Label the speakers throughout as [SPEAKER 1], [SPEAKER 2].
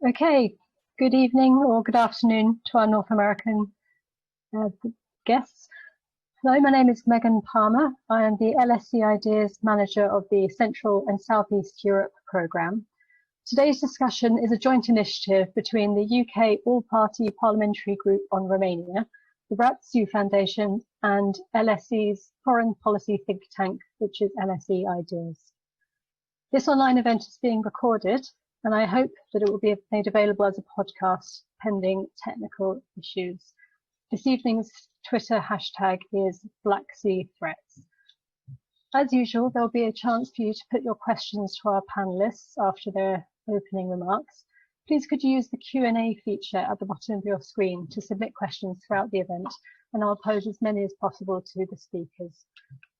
[SPEAKER 1] Okay, good evening or good afternoon to our North American guests. Hello, my name is Megan Palmer. I am the LSE Ideas Manager of the Central and Southeast Europe programme. Today's discussion is a joint initiative between the UK All-Party Parliamentary Group on Romania, the RATSU Foundation and LSE's foreign policy think tank, which is LSE Ideas. This online event is being recorded, and I hope that it will be made available as a podcast pending technical issues. This evening's Twitter hashtag is Black Sea Threats. As usual, there'll be a chance for you to put your questions to our panelists after their opening remarks. Please could you use the Q&A feature at the bottom of your screen to submit questions throughout the event, and I'll pose as many as possible to the speakers.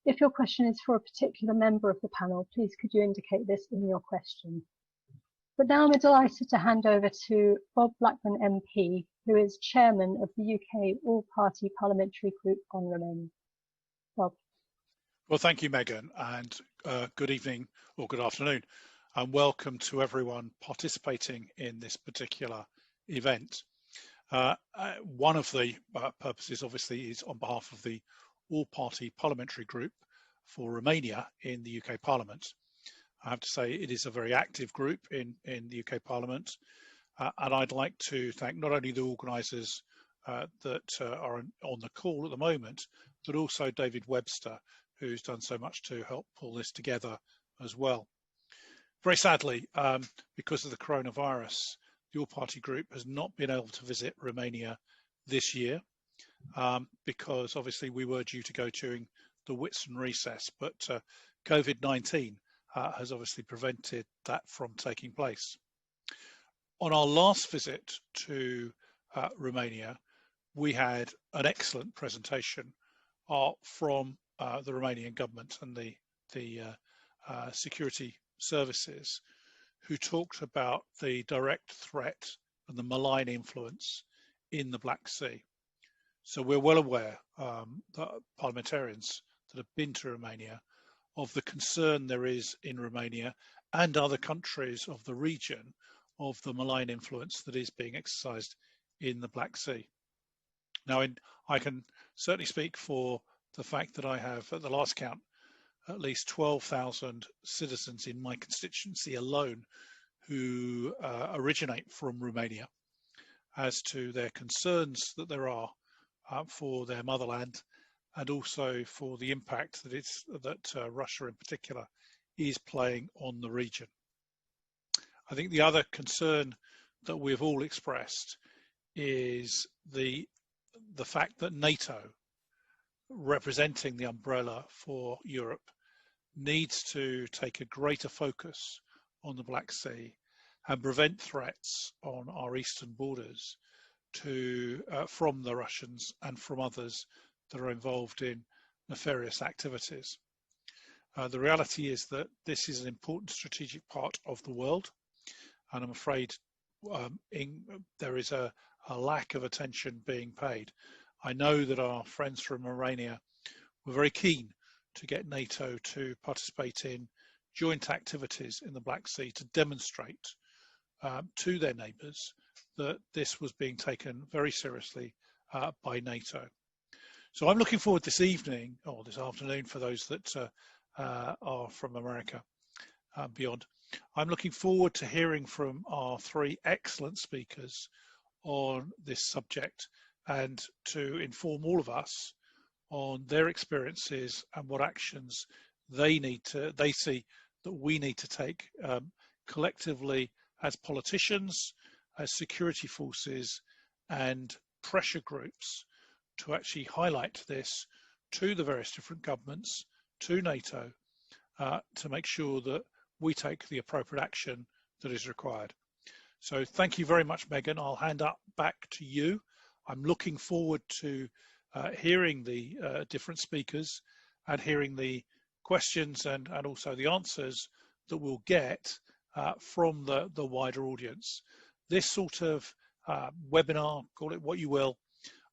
[SPEAKER 1] If your question is for a particular member of the panel, please could you indicate this in your question. But now I'm delighted to hand over to Bob Blackman MP, who is chairman of the UK All-Party Parliamentary Group on Romania. Bob.
[SPEAKER 2] Well, thank you, Megan, and good evening or good afternoon, and welcome to everyone participating in this particular event. One of the purposes, obviously, is on behalf of the All-Party Parliamentary Group for Romania in the UK Parliament. I have to say it is a very active group in the UK Parliament, and I'd like to thank not only the organisers that are on the call at the moment, but also David Webster, who's done so much to help pull this together as well. Very sadly, because of the coronavirus, the All-Party Group has not been able to visit Romania this year, because obviously we were due to go during the Whitsun recess, but COVID-19 has obviously prevented that from taking place. On our last visit to Romania, we had an excellent presentation from the Romanian government and the security services, who talked about the direct threat and the malign influence in the Black Sea. So we're well aware, that parliamentarians that have been to Romania, of the concern there is in Romania and other countries of the region of the malign influence that is being exercised in the Black Sea. Now, I can certainly speak for the fact that I have, at the last count, at least 12,000 citizens in my constituency alone who originate from Romania, as to their concerns that there are for their motherland, and also for the impact that Russia in particular is playing on the region. I think the other concern that we've all expressed is the fact that NATO, representing the umbrella for Europe, needs to take a greater focus on the Black Sea and prevent threats on our eastern borders from the Russians and from others that are involved in nefarious activities. The reality is that this is an important strategic part of the world, and I'm afraid there is a lack of attention being paid. I know that our friends from Romania were very keen to get NATO to participate in joint activities in the Black Sea to demonstrate to their neighbours that this was being taken very seriously by NATO. So I'm looking forward this evening, or this afternoon for those that are from America and beyond. I'm looking forward to hearing from our three excellent speakers on this subject, and to inform all of us on their experiences and what actions they see that we need to take collectively as politicians, as security forces and pressure groups, to actually highlight this to the various different governments, to NATO, to make sure that we take the appropriate action that is required. So thank you very much, Megan. I'll hand up back to you. I'm looking forward to hearing the different speakers and hearing the questions and also the answers that we'll get from the wider audience. This sort of webinar, call it what you will,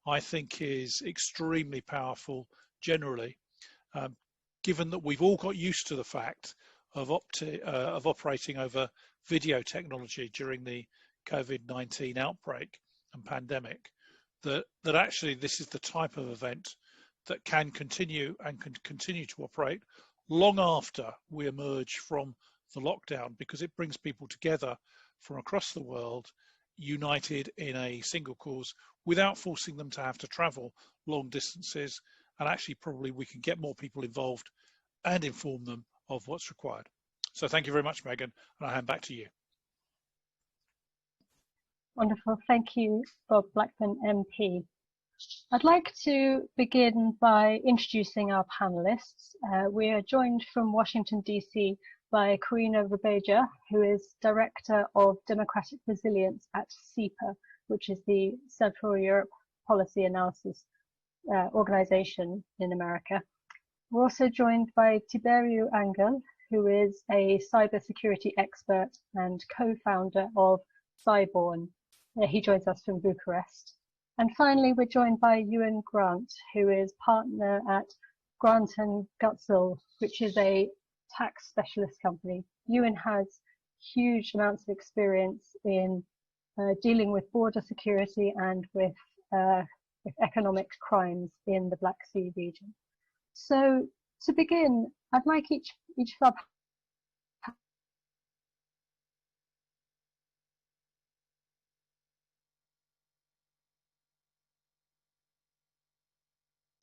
[SPEAKER 2] I think is extremely powerful generally, given that we've all got used to the fact of operating over video technology during the COVID-19 outbreak and pandemic, that actually this is the type of event that can continue and can continue to operate long after we emerge from the lockdown, because it brings people together from across the world, united in a single cause, without forcing them to have to travel long distances. And actually probably we can get more people involved and inform them of what's required. So thank you very much, Megan, and I hand back to you.
[SPEAKER 1] Wonderful, thank you, Bob Blackman MP. I'd like to begin by introducing our panelists. We are joined from Washington, DC by Corina Rebegea, who is Director of Democratic Resilience at CEPA, which is the Central Europe Policy Analysis organization in America. We're also joined by Tiberiu Anghel, who is a cybersecurity expert and co-founder of Cyborn. He joins us from Bucharest. And finally, we're joined by Euan Grant, who is partner at Grant & Gutzel, which is a tax specialist company. Euan has huge amounts of experience in dealing with border security and with economic crimes in the Black Sea region. So to begin, I'd like each of our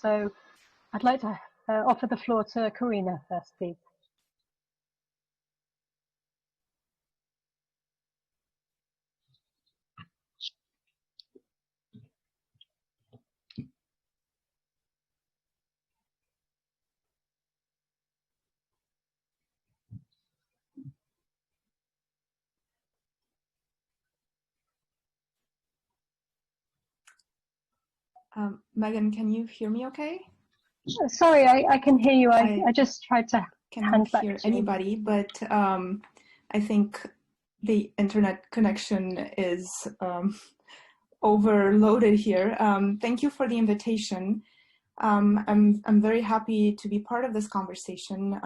[SPEAKER 1] So I'd like to offer the floor to Corina first, please.
[SPEAKER 3] Megan, can you hear me okay?
[SPEAKER 1] Sorry, I can hear you. I just tried to hand back to you.
[SPEAKER 3] Can't hear anybody, but I think the internet connection is overloaded here. Thank you for the invitation. I'm very happy to be part of this conversation.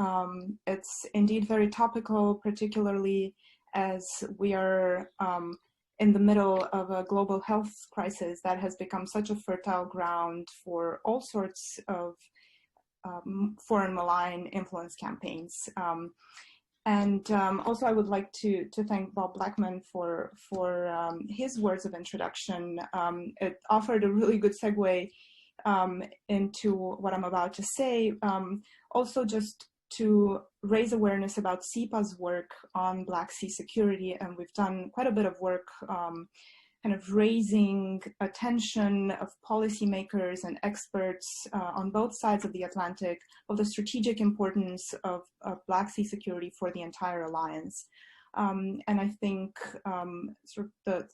[SPEAKER 3] It's indeed very topical, particularly as we are in the middle of a global health crisis that has become such a fertile ground for all sorts of foreign malign influence campaigns. Also I would like to thank Bob Blackman for his words of introduction. It offered a really good segue into what I'm about to say. Also just to raise awareness about CEPA's work on Black Sea security, and we've done quite a bit of work kind of raising attention of policymakers and experts on both sides of the Atlantic of the strategic importance of Black Sea security for the entire alliance. And I think sort of the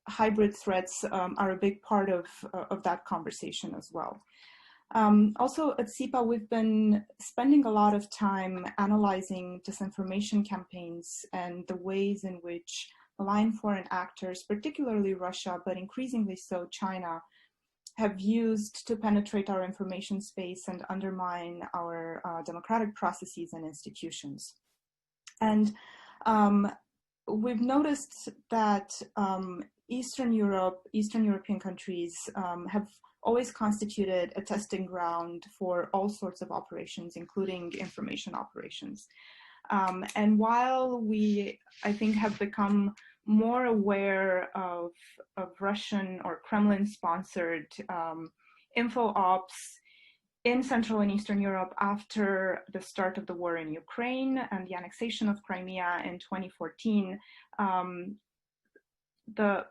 [SPEAKER 3] hybrid threats are a big part of that conversation as well. Also at CEPA, we've been spending a lot of time analyzing disinformation campaigns and the ways in which malign foreign actors, particularly Russia, but increasingly so China, have used to penetrate our information space and undermine our democratic processes and institutions. And we've noticed that Eastern European countries have always constituted a testing ground for all sorts of operations, including information operations. And while we, I think, have become more aware of Russian or Kremlin-sponsored info ops in Central and Eastern Europe after the start of the war in Ukraine and the annexation of Crimea in 2014, the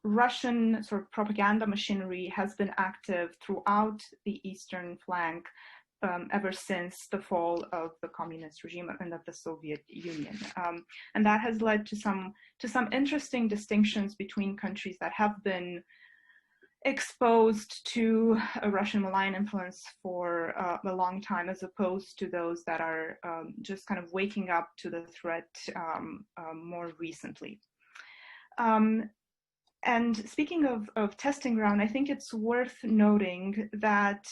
[SPEAKER 3] Russian sort of propaganda machinery has been active throughout the eastern flank ever since the fall of the communist regime and of the Soviet Union. And that has led to some interesting distinctions between countries that have been exposed to a Russian malign influence for a long time, as opposed to those that are just kind of waking up to the threat more recently. And speaking of testing ground, I think it's worth noting that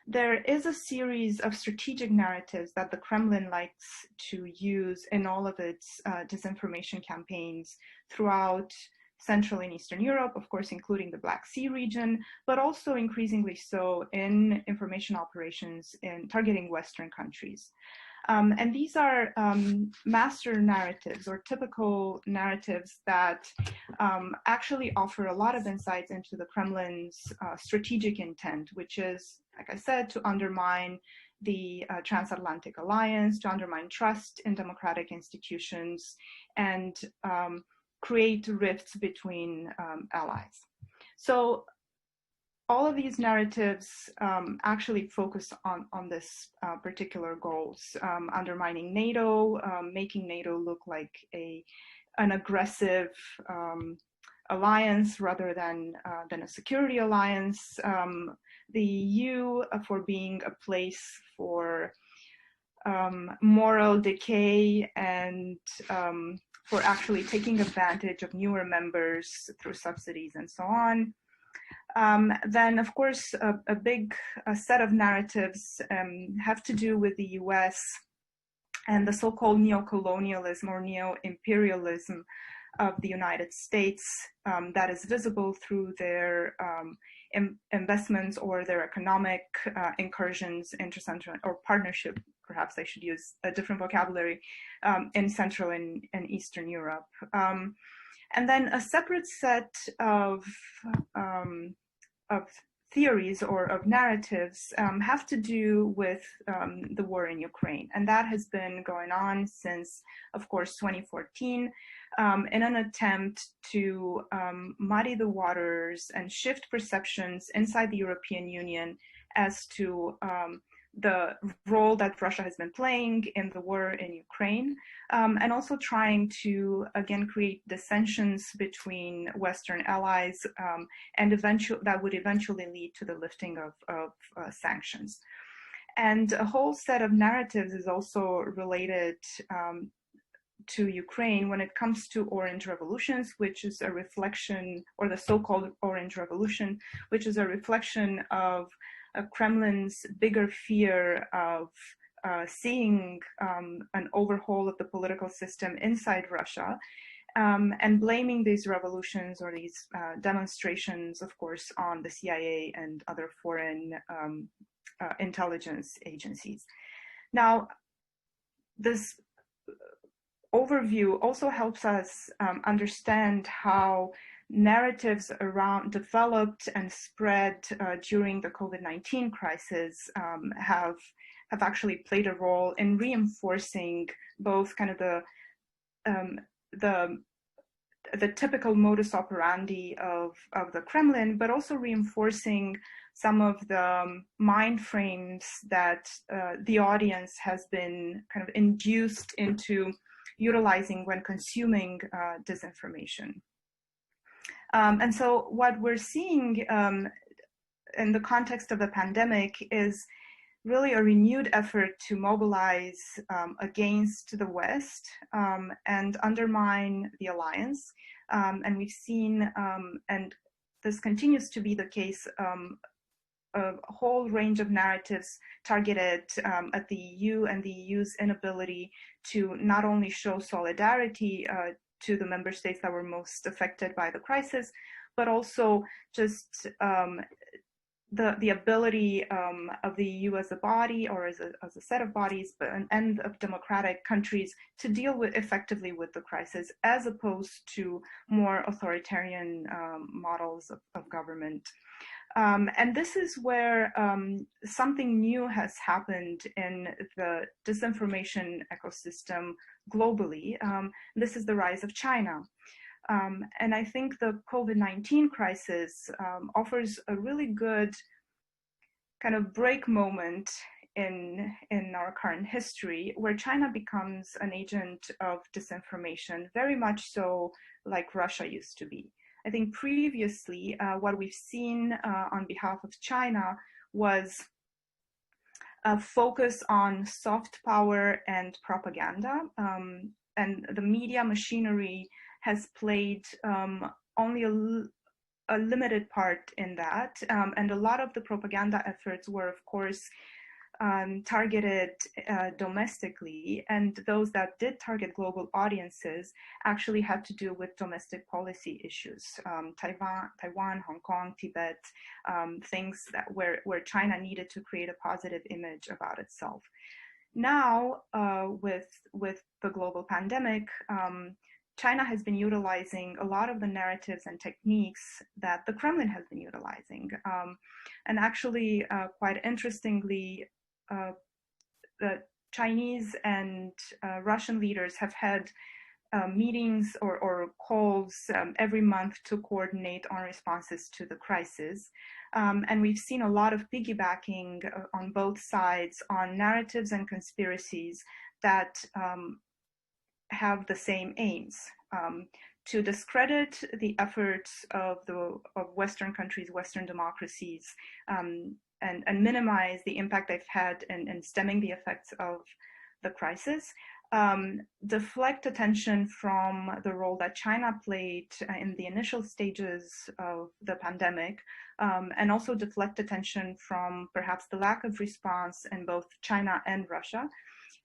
[SPEAKER 3] there is a series of strategic narratives that the Kremlin likes to use in all of its disinformation campaigns throughout Central and Eastern Europe, of course, including the Black Sea region, but also increasingly so in information operations in targeting Western countries. And these are master narratives or typical narratives that actually offer a lot of insights into the Kremlin's strategic intent, which is, like I said, to undermine the transatlantic alliance, to undermine trust in democratic institutions, and create rifts between allies. So all of these narratives actually focus on this particular goals, undermining NATO, making NATO look like an aggressive alliance rather than a security alliance, the EU for being a place for moral decay and for actually taking advantage of newer members through subsidies and so on. Then, of course, a big set of narratives have to do with the US and the so-called neo-colonialism or neo-imperialism of the United States that is visible through their investments or their economic incursions into Central, or partnership, perhaps I should use a different vocabulary, in Central and Eastern Europe. And then a separate set of theories or of narratives have to do with the war in Ukraine. And that has been going on since, of course, 2014, in an attempt to muddy the waters and shift perceptions inside the European Union as to the role that Russia has been playing in the war in Ukraine, and also trying to, again, create dissensions between Western allies, and that would eventually lead to the lifting of sanctions. And a whole set of narratives is also related to Ukraine when it comes to Orange Revolutions, which is a reflection, or the so-called Orange Revolution, which is a reflection of Kremlin's bigger fear of seeing an overhaul of the political system inside Russia, and blaming these revolutions or these demonstrations, of course, on the CIA and other foreign intelligence agencies. Now, this overview also helps us understand how narratives around developed and spread during the COVID-19 crisis have actually played a role in reinforcing both kind of the typical modus operandi of the Kremlin, but also reinforcing some of the mind frames that the audience has been kind of induced into utilizing when consuming disinformation. And so what we're seeing in the context of the pandemic is really a renewed effort to mobilize against the West and undermine the alliance. And we've seen, and this continues to be the case, a whole range of narratives targeted at the EU and the EU's inability to not only show solidarity to the member states that were most affected by the crisis, but also just the ability of the EU as a body or as a set of bodies, and of democratic countries to deal effectively with the crisis, as opposed to more authoritarian models of government. And this is where something new has happened in the disinformation ecosystem globally. This is the rise of China. And I think the COVID-19 crisis offers a really good kind of break moment in our current history, where China becomes an agent of disinformation, very much so like Russia used to be. I think previously what we've seen on behalf of China was a focus on soft power and propaganda, and the media machinery has played only a limited part in that, and a lot of the propaganda efforts were, of course, targeted domestically, and those that did target global audiences actually had to do with domestic policy issues, Taiwan, Hong Kong, Tibet, things that where China needed to create a positive image about itself. Now, with the global pandemic, China has been utilizing a lot of the narratives and techniques that the Kremlin has been utilizing. And actually, quite interestingly, the Chinese and Russian leaders have had meetings or calls every month to coordinate on responses to the crisis. And we've seen a lot of piggybacking on both sides on narratives and conspiracies that have the same aims, to discredit the efforts of Western countries, Western democracies, and minimize the impact they've had in stemming the effects of the crisis, deflect attention from the role that China played in the initial stages of the pandemic, and also deflect attention from perhaps the lack of response in both China and Russia.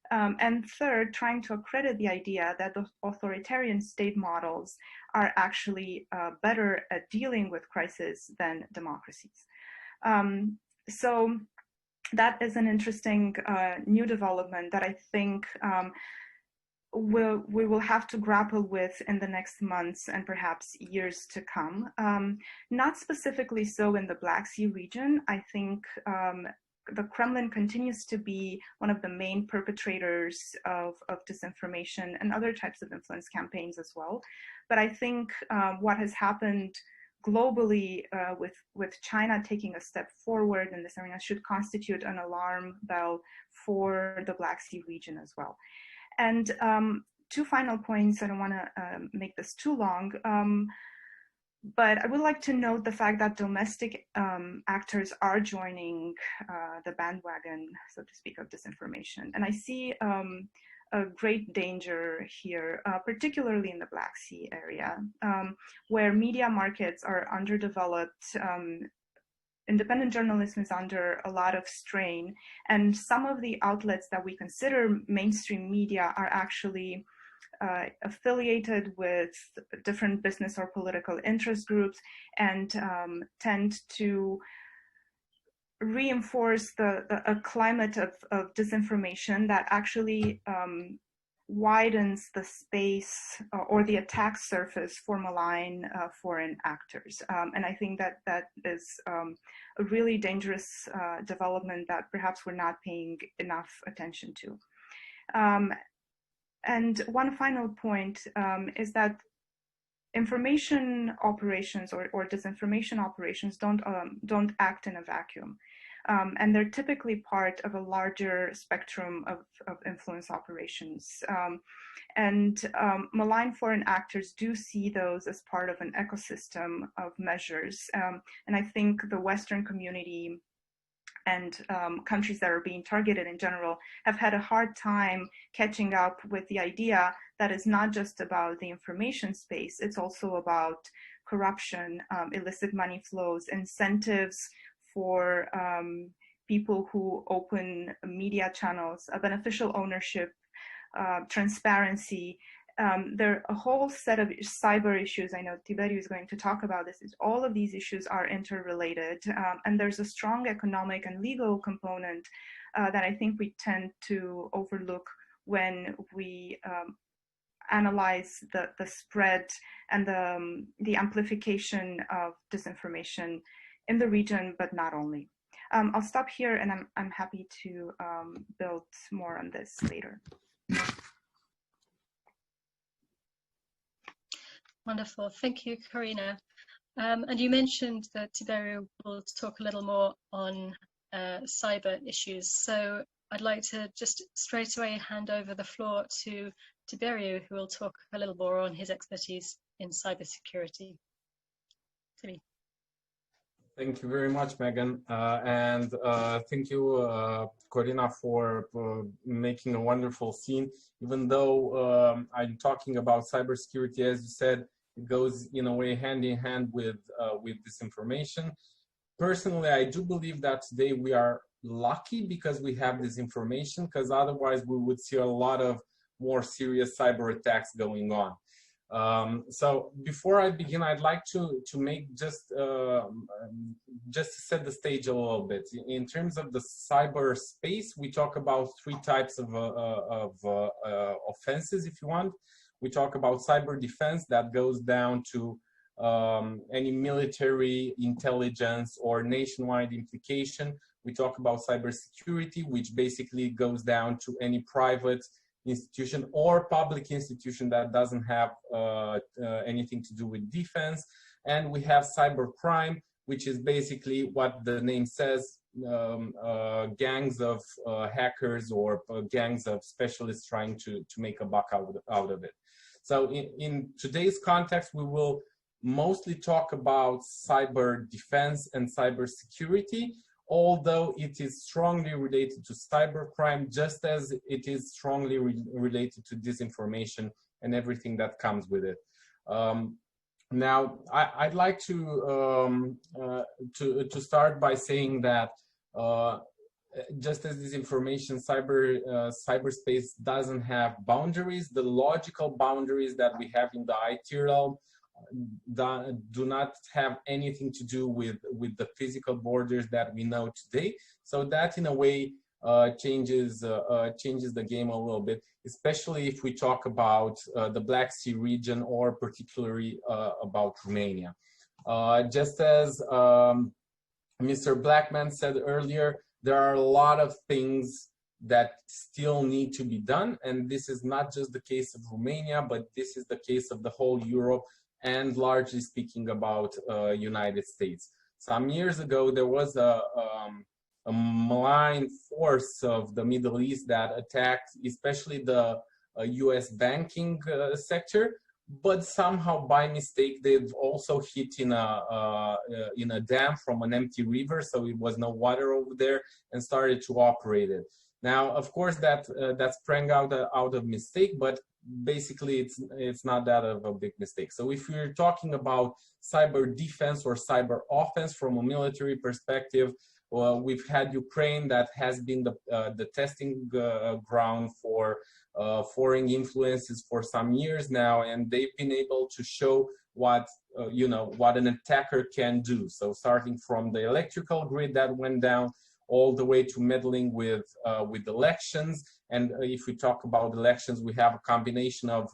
[SPEAKER 3] And third, trying to accredit the idea that the authoritarian state models are actually better at dealing with crisis than democracies. So that is an interesting new development that I think we will have to grapple with in the next months and perhaps years to come. Not specifically so in the Black Sea region. I think the Kremlin continues to be one of the main perpetrators of disinformation and other types of influence campaigns as well. But I think what has happened globally with China taking a step forward in this arena should constitute an alarm bell for the Black Sea region as well. And two final points, I don't want to make this too long, but I would like to note the fact that domestic actors are joining the bandwagon, so to speak, of disinformation. And I see a great danger here, particularly in the Black Sea area, where media markets are underdeveloped. Independent journalism is under a lot of strain, and some of the outlets that we consider mainstream media are actually affiliated with different business or political interest groups, and tend to reinforce a climate of disinformation that actually widens the space or the attack surface for malign foreign actors. And I think that is a really dangerous development that perhaps we're not paying enough attention to. And one final point is that information operations or disinformation operations don't act in a vacuum. And they're typically part of a larger spectrum of influence operations. And malign foreign actors do see those as part of an ecosystem of measures. And I think the Western community and countries that are being targeted in general have had a hard time catching up with the idea that it's not just about the information space, it's also about corruption, illicit money flows, incentives for people who open media channels, a beneficial ownership, transparency. There are a whole set of cyber issues. I know Tiberiu is going to talk about this. All of these issues are interrelated, and there's a strong economic and legal component that I think we tend to overlook when we analyze the spread and the amplification of disinformation in the region, but not only. I'll stop here, and I'm happy to build more on this later.
[SPEAKER 1] Wonderful, thank you, Corina. And you mentioned that Tiberiu will talk a little more on cyber issues. So I'd like to just straight away hand over the floor to Tiberiu, who will talk a little more on his expertise in cybersecurity. Tibi.
[SPEAKER 4] Thank you very much, Megan. And thank you, Corina, for making a wonderful scene. Even though I'm talking about cybersecurity, as you said, It goes in a way hand in hand with disinformation. Personally, I do believe that today we are lucky because we have this information, because otherwise we would see a lot of more serious cyber attacks going on. So before I begin, I'd like to make just to set the stage a little bit. In terms of the cyberspace, we talk about three types of offenses, if you want. We talk about cyber defense that goes down to any military intelligence or nationwide implication. We talk about cybersecurity, which basically goes down to any private institution or public institution that doesn't have anything to do with defense. And we have cybercrime, which is basically what the name says, gangs of hackers or gangs of specialists trying to make a buck out of it. So in today's context, we will mostly talk about cyber defense and cybersecurity, although it is strongly related to cybercrime, just as it is strongly related to disinformation and everything that comes with it. Now, I'd like to start by saying that just as disinformation, cyberspace doesn't have boundaries. The logical boundaries that we have in the IT realm do not have anything to do with the physical borders that we know today. So that in a way changes the game a little bit, especially if we talk about the Black Sea region or particularly about Romania. Just as Mr. Blackman said earlier, there are a lot of things that still need to be done, and this is not just the case of Romania, but this is the case of the whole Europe, and largely speaking about United States. Some years ago, there was a malign force of the Middle East that attacked especially the US banking sector, but somehow by mistake they've also hit in a dam from an empty river, so it was no water over there, and started to operate it. Now, of course, that sprang out of mistake, but basically it's not that of a big mistake. So if we're talking about cyber defense or cyber offense from a military perspective, well, we've had Ukraine that has been the testing ground for foreign influences for some years now, and they've been able to show what an attacker can do. So starting from the electrical grid that went down, all the way to meddling with elections. And if we talk about elections, we have a combination of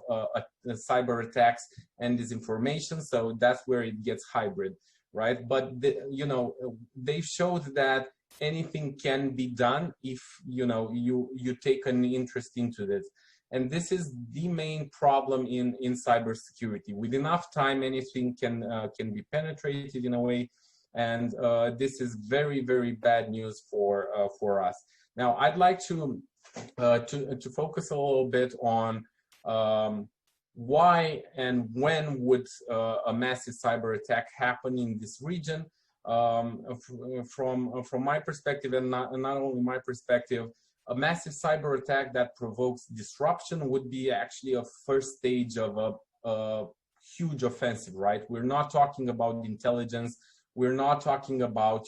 [SPEAKER 4] cyber attacks and disinformation. So that's where it gets hybrid, right? But they showed that anything can be done if you take an interest into this. And this is the main problem in cybersecurity. With enough time, anything can be penetrated in a way. And this is very, very bad news for us. Now, I'd like to focus a little bit on why and when would a massive cyber attack happen in this region. From my perspective, and not only my perspective, a massive cyber attack that provokes disruption would be actually a first stage of a huge offensive, right? We're not talking about intelligence. We're not talking about,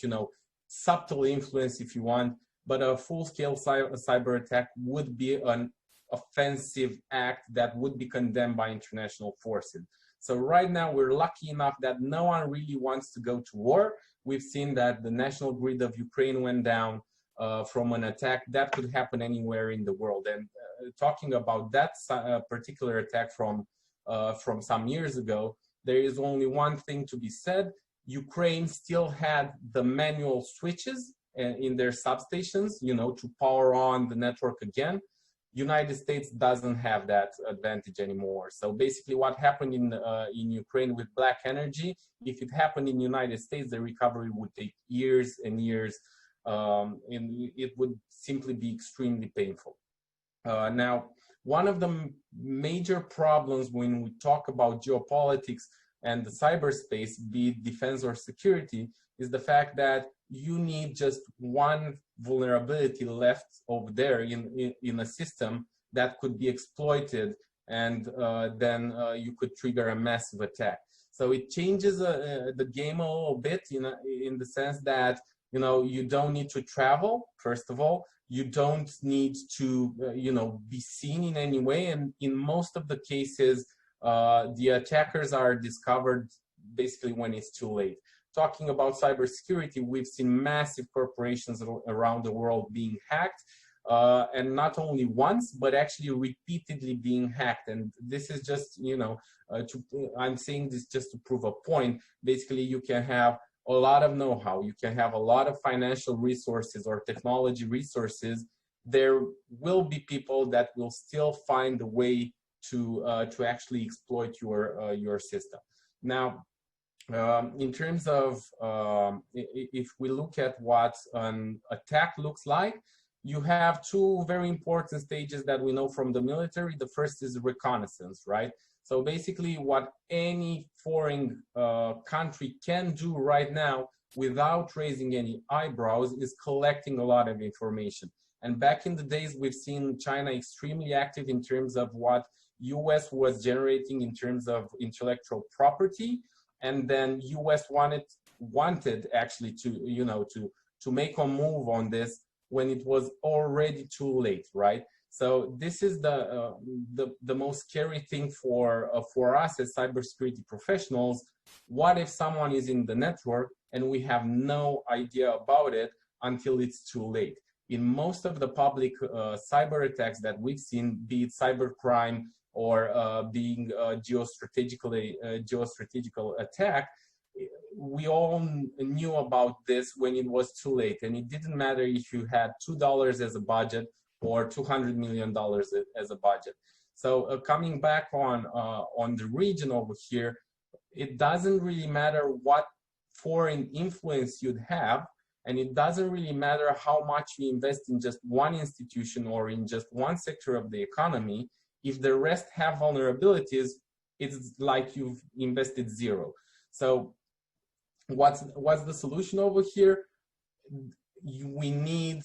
[SPEAKER 4] subtle influence, if you want, but a full-scale cyber attack would be an offensive act that would be condemned by international forces. So right now, we're lucky enough that no one really wants to go to war. We've seen that the national grid of Ukraine went down from an attack that could happen anywhere in the world. And talking about that particular attack from some years ago, there is only one thing to be said. Ukraine still had the manual switches in their substations, to power on the network again. United States doesn't have that advantage anymore. So basically what happened in Ukraine with black energy, if it happened in the United States, the recovery would take years and years, and it would simply be extremely painful. Now, one of the major problems when we talk about geopolitics and the cyberspace, be it defense or security, is the fact that you need just one vulnerability left over there in a system that could be exploited and then you could trigger a massive attack. So it changes the game a little bit in the sense that, you know, you don't need to travel, first of all. You don't need to, you know, be seen in any way. And in most of the cases, the attackers are discovered basically when it's too late. Talking about cybersecurity, we've seen massive corporations around the world being hacked, and not only once, but actually repeatedly being hacked. And this is just, you know, I'm saying this just to prove a point. Basically, you can have a lot of know-how, you can have a lot of financial resources or technology resources. There will be people that will still find a way to actually exploit your system. Now, in terms of if we look at what an attack looks like, you have two very important stages that we know from the military. The first is reconnaissance, right? So basically what any foreign country can do right now without raising any eyebrows is collecting a lot of information. And back in the days, we've seen China extremely active in terms of what US was generating in terms of intellectual property. And then US wanted actually to, you know, to make a move on this when it was already too late, right? So this is the most scary thing for us as cybersecurity professionals. What if someone is in the network and we have no idea about it until it's too late? In most of the public cyber attacks that we've seen, be it cybercrime or being geostrategical attack, we all knew about this when it was too late, and it didn't matter if you had $2 as a budget or $200 million as a budget. So coming back on the region over here, it doesn't really matter what foreign influence you'd have, and it doesn't really matter how much you invest in just one institution or in just one sector of the economy. If the rest have vulnerabilities, it's like you've invested zero. So what's the solution over here? We need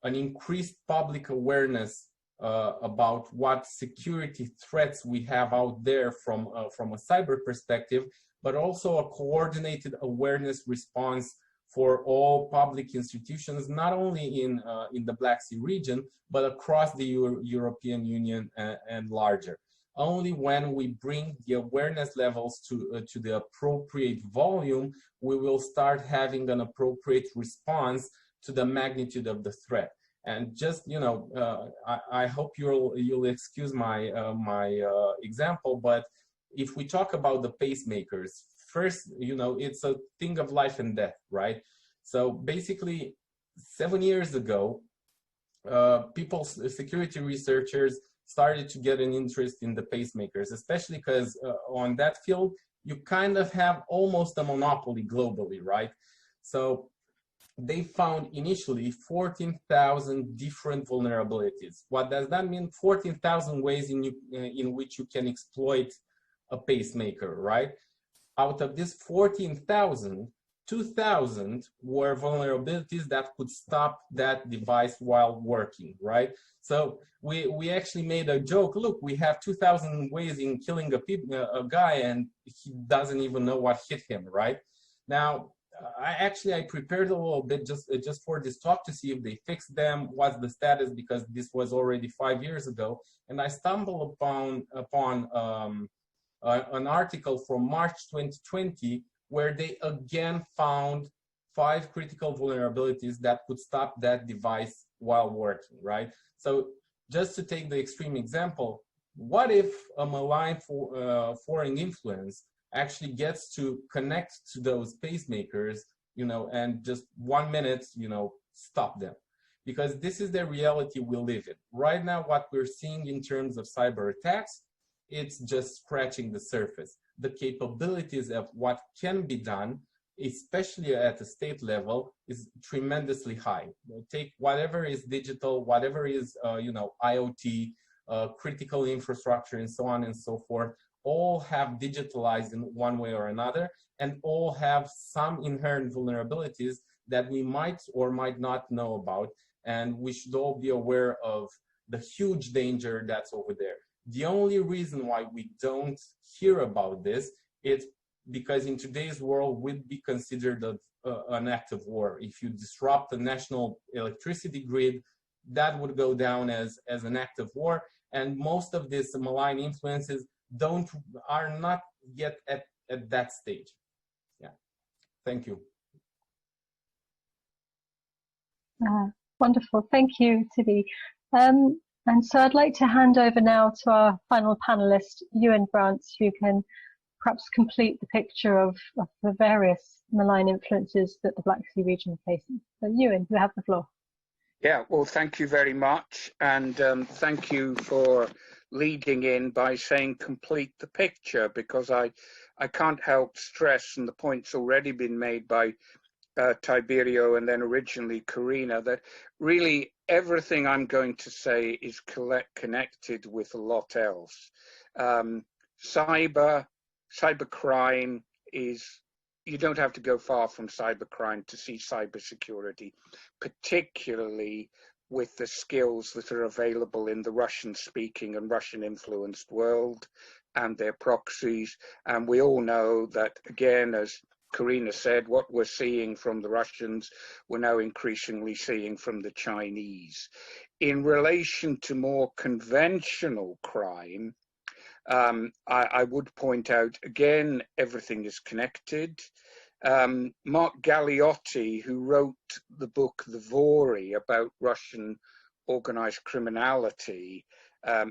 [SPEAKER 4] an increased public awareness about what security threats we have out there from a cyber perspective, but also a coordinated awareness response for all public institutions, not only in the Black Sea region, but across the European Union and larger. Only when we bring the awareness levels to the appropriate volume, we will start having an appropriate response to the magnitude of the threat. And just, you know, I hope you'll excuse my example, but if we talk about the pacemakers, first, you know, it's a thing of life and death, right? So basically, 7 years ago, security researchers started to get an interest in the pacemakers, especially because on that field, you kind of have almost a monopoly globally, right? So they found initially 14,000 different vulnerabilities. What does that mean? 14,000 ways in which you can exploit a pacemaker, right? Out of this 14,000, 2,000 were vulnerabilities that could stop that device while working, right? So we actually made a joke. Look, we have 2,000 ways in killing a guy, and he doesn't even know what hit him, right? Now, I prepared a little bit just for this talk to see if they fixed them, what's the status, because this was already 5 years ago, and I stumbled upon an article from March 2020 where they again found 5 critical vulnerabilities that could stop that device while working, right? So just to take the extreme example, what if a malign foreign influence actually gets to connect to those pacemakers, you know, and just 1 minute, you know, stop them? Because this is the reality we live in. Right now, what we're seeing in terms of cyber attacks, it's just scratching the surface. The capabilities of what can be done, especially at the state level, is tremendously high. Take whatever is digital, whatever is, you know, IoT, critical infrastructure, and so on and so forth, all have digitalized in one way or another, and all have some inherent vulnerabilities that we might or might not know about. And we should all be aware of the huge danger that's over there. The only reason why we don't hear about this is because in today's world would be considered an act of war. If you disrupt the national electricity grid, that would go down as an act of war. And most of these malign influences are not yet at that stage. Yeah, thank you.
[SPEAKER 1] Wonderful, thank you, Tibi. And so I'd like to hand over now to our final panelist, Euan Grant, who can perhaps complete the picture of the various malign influences that the Black Sea region faces. So Euan, you have the floor.
[SPEAKER 5] Yeah, well, thank you very much. And thank you for leading in by saying complete the picture, because I can't help stress, and the point's already been made by Tiberiu and then originally Corina, that really everything I'm going to say is connected with a lot else. Cybercrime is, you don't have to go far from cybercrime to see cybersecurity, particularly with the skills that are available in the Russian-speaking and Russian-influenced world and their proxies. And we all know that, again, as Corina said, what we're seeing from the Russians, we're now increasingly seeing from the Chinese. In relation to more conventional crime, I would point out, again, everything is connected. Mark Galeotti, who wrote the book The Vori about Russian organized criminality, I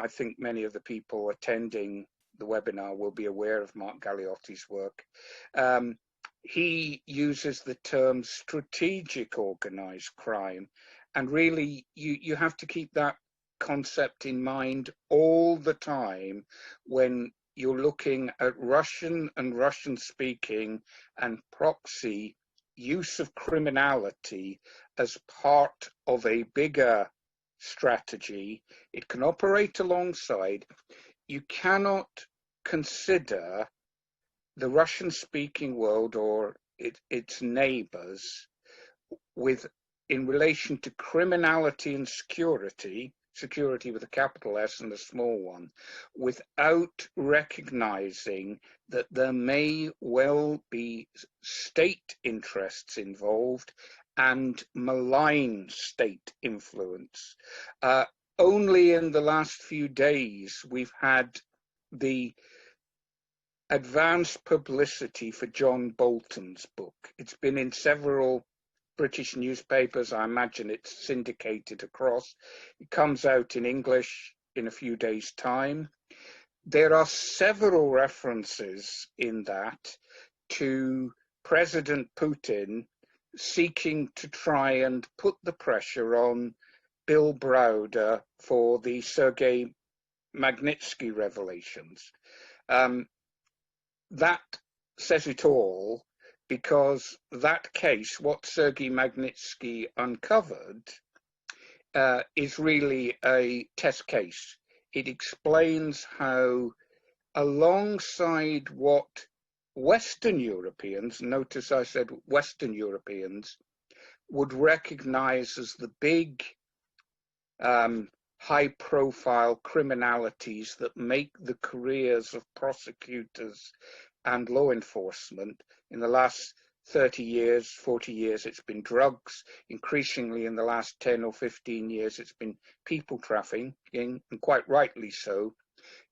[SPEAKER 5] think many of the people attending the webinar will be aware of Mark Galeotti's work. He uses the term strategic organized crime, and really you have to keep that concept in mind all the time when you're looking at Russian and Russian-speaking and proxy use of criminality as part of a bigger strategy. It can operate alongside. You cannot consider the Russian-speaking world or its neighbors in relation to criminality and security with a capital S and a small one, without recognizing that there may well be state interests involved and malign state influence. Only in the last few days, we've had the advanced publicity for John Bolton's book. It's been in several British newspapers. I imagine it's syndicated across. It comes out in English in a few days' time. There are several references in that to President Putin seeking to try and put the pressure on Bill Browder for the Sergei Magnitsky revelations. That says it all, because that case, what Sergei Magnitsky uncovered, is really a test case. It explains how, alongside what Western Europeans, notice I said Western Europeans, would recognize as the big high-profile criminalities that make the careers of prosecutors and law enforcement. In the last 30 years, 40 years, it's been drugs. Increasingly in the last 10 or 15 years, it's been people trafficking, and quite rightly so.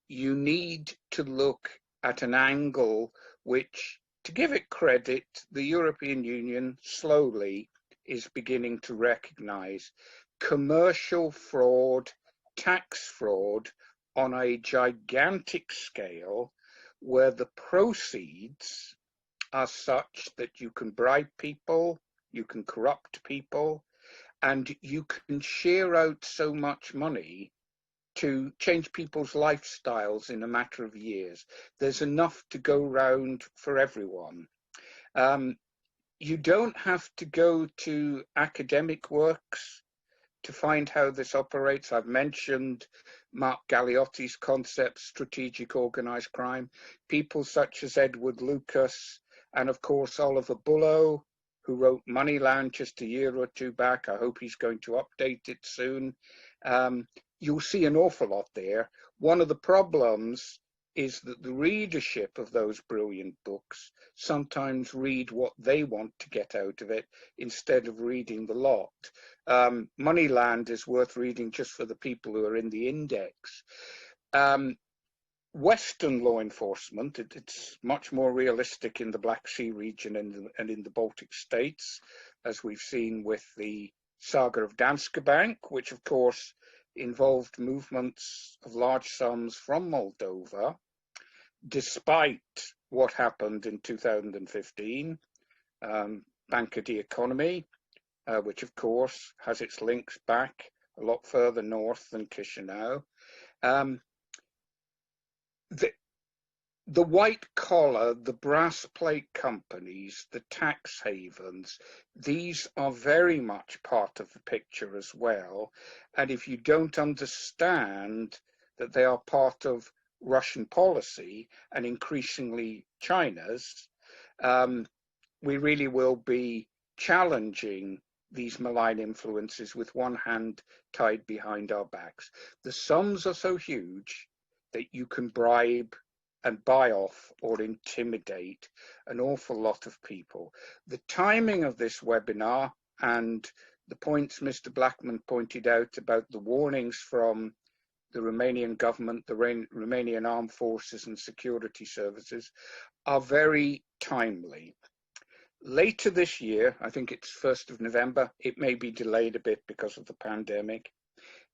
[SPEAKER 5] You need to look at an angle which, to give it credit, the European Union slowly is beginning to recognize. Commercial fraud, tax fraud on a gigantic scale, where the proceeds are such that you can bribe people, you can corrupt people, and you can share out so much money to change people's lifestyles in a matter of years. There's enough to go round for everyone. You don't have to go to academic works to find how this operates. I've mentioned Mark Galeotti's concept, strategic organized crime. People such as Edward Lucas and, of course, Oliver Bullough, who wrote Moneyland just a year or two back. I hope he's going to update it soon. you'll see an awful lot there. One of the problems is that the readership of those brilliant books sometimes read what they want to get out of it instead of reading the lot. Moneyland is worth reading just for the people who are in the index. Western law enforcement, it's much more realistic in the Black Sea region and in the Baltic states, as we've seen with the saga of Danske Bank, which of course involved movements of large sums from Moldova, despite what happened in 2015, Banca di Economy, which of course has its links back a lot further north than Chisinau. The white collar, the brass plate companies, the tax havens, these are very much part of the picture as well. And if you don't understand that they are part of Russian policy and increasingly China's, we really will be challenging these malign influences with one hand tied behind our backs. The sums are so huge that you can bribe and buy off or intimidate an awful lot of people. The timing of this webinar and the points Mr. Blackman pointed out about the warnings from the Romanian government, the Romanian armed forces and security services are very timely. Later this year, I think it's 1st of November, it may be delayed a bit because of the pandemic,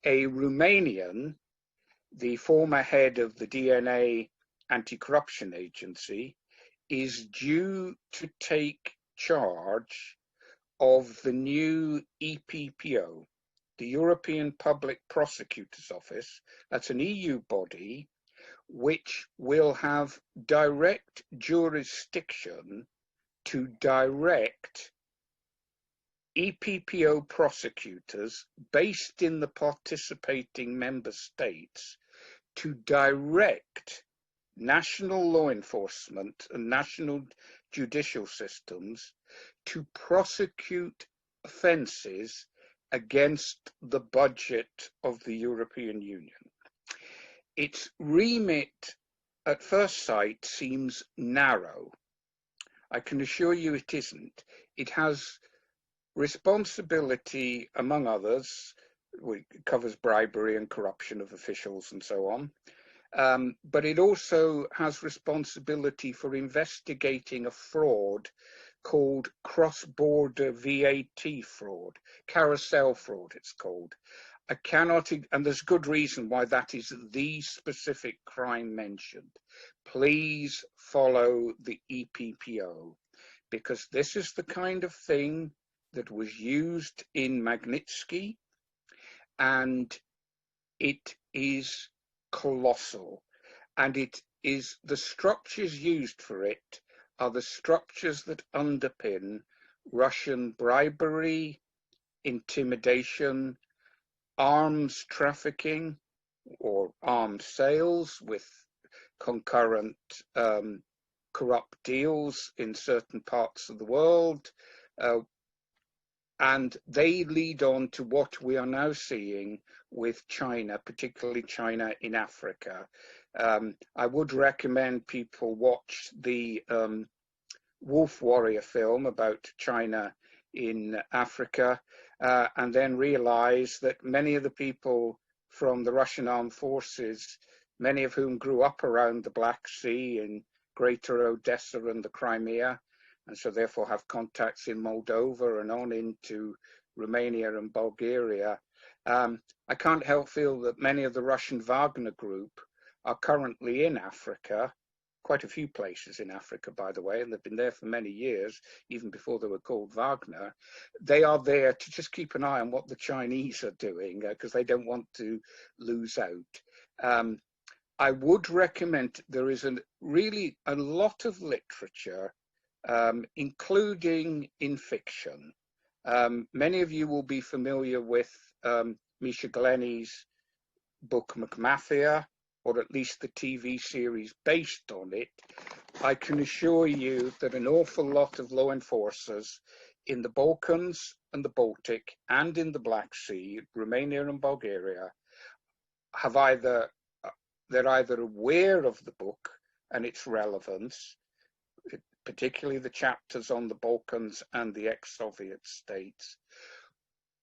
[SPEAKER 5] a Romanian, the former head of the DNA Anti-Corruption Agency, is due to take charge of the new EPPO, the European Public Prosecutor's Office. That's an EU body which will have direct jurisdiction to direct EPPO prosecutors based in the participating member states to direct national law enforcement and national judicial systems to prosecute offences against the budget of the European Union. Its remit at first sight seems narrow. I can assure you it isn't. It has responsibility, among others, it covers bribery and corruption of officials and so on, but it also has responsibility for investigating a fraud called cross-border VAT fraud, carousel fraud it's called. I cannot, and there's good reason why that is the specific crime mentioned. Please follow the EPPO, because this is the kind of thing that was used in Magnitsky, and it is colossal. And it is, the structures used for it are the structures that underpin Russian bribery, intimidation, arms trafficking or arms sales with concurrent corrupt deals in certain parts of the world. And they lead on to what we are now seeing with China, particularly China in Africa. I would recommend people watch the Wolf Warrior film about China in Africa, and then realize that many of the people from the Russian armed forces, many of whom grew up around the Black Sea in Greater Odessa and the Crimea, and so therefore have contacts in Moldova and on into Romania and Bulgaria. I can't help feel that many of the Russian Wagner group are currently in Africa, quite a few places in Africa, by the way, and they've been there for many years, even before they were called Wagner. They are there to just keep an eye on what the Chinese are doing, because they don't want to lose out. I would recommend, there is really a lot of literature, including in fiction. Many of you will be familiar with Misha Glenny's book McMafia, or at least the TV series based on it. I can assure you that an awful lot of law enforcers in the Balkans and the Baltic and in the Black Sea, Romania and Bulgaria, have they're either aware of the book and its relevance, particularly the chapters on the Balkans and the ex-Soviet states,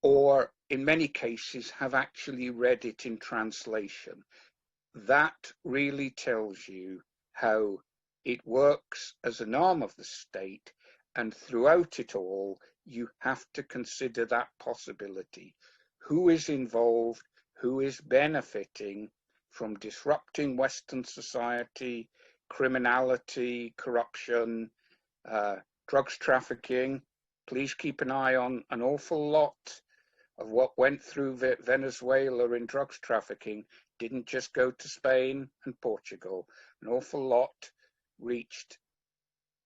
[SPEAKER 5] or in many cases have actually read it in translation. That really tells you how it works as an arm of the state, and throughout it all, you have to consider that possibility. Who is involved? Who is benefiting from disrupting Western society, criminality, corruption, drugs trafficking? Please keep an eye on an awful lot of what went through Venezuela in drugs trafficking didn't just go to Spain and Portugal. An awful lot reached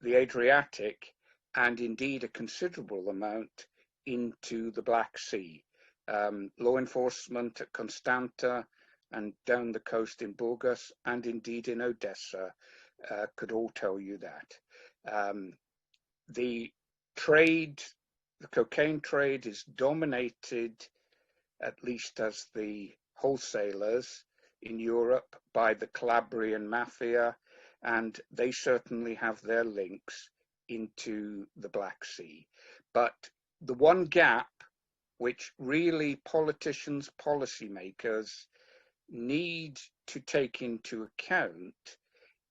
[SPEAKER 5] the Adriatic, and indeed a considerable amount into the Black Sea. Law enforcement at Constanta and down the coast in Burgas and indeed in Odessa could all tell you that. The trade, the cocaine trade, is dominated, at least as the wholesalers in Europe, by the Calabrian mafia, and they certainly have their links into the Black Sea. But the one gap which really politicians, policymakers need to take into account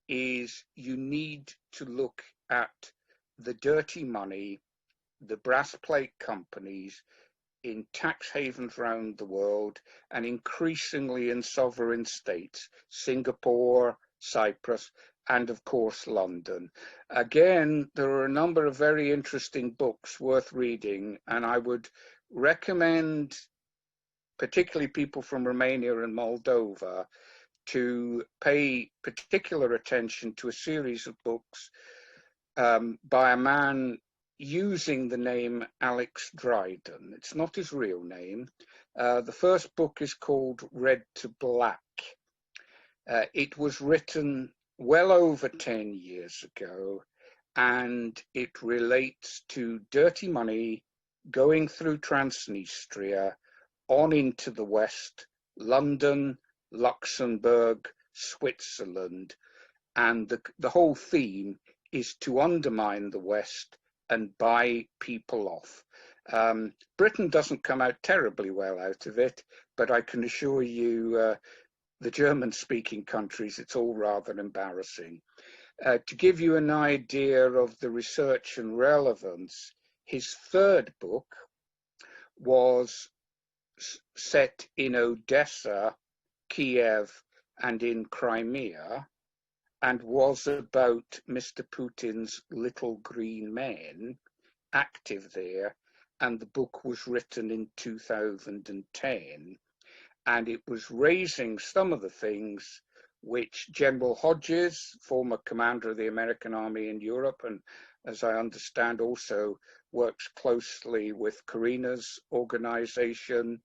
[SPEAKER 5] is you need to look at the dirty money, the brass plate companies in tax havens around the world, and increasingly in sovereign states, Singapore, Cyprus, and of course London. Again, there are a number of very interesting books worth reading, and I would recommend particularly people from Romania and Moldova to pay particular attention to a series of books by a man using the name Alex Dryden. It's not his real name. The first book is called Red to Black. It was written well over 10 years ago, and it relates to dirty money going through Transnistria on into the West, London, Luxembourg, Switzerland, and the whole theme is to undermine the West and buy people off. Britain doesn't come out terribly well out of it, but I can assure you the German-speaking countries, it's all rather embarrassing. To give you an idea of the research and relevance, his third book was set in Odessa, Kiev, and in Crimea, and was about Mr. Putin's little green men active there. And the book was written in 2010, and it was raising some of the things which General Hodges, former commander of the American Army in Europe, and as I understand also works closely with Corina's organization,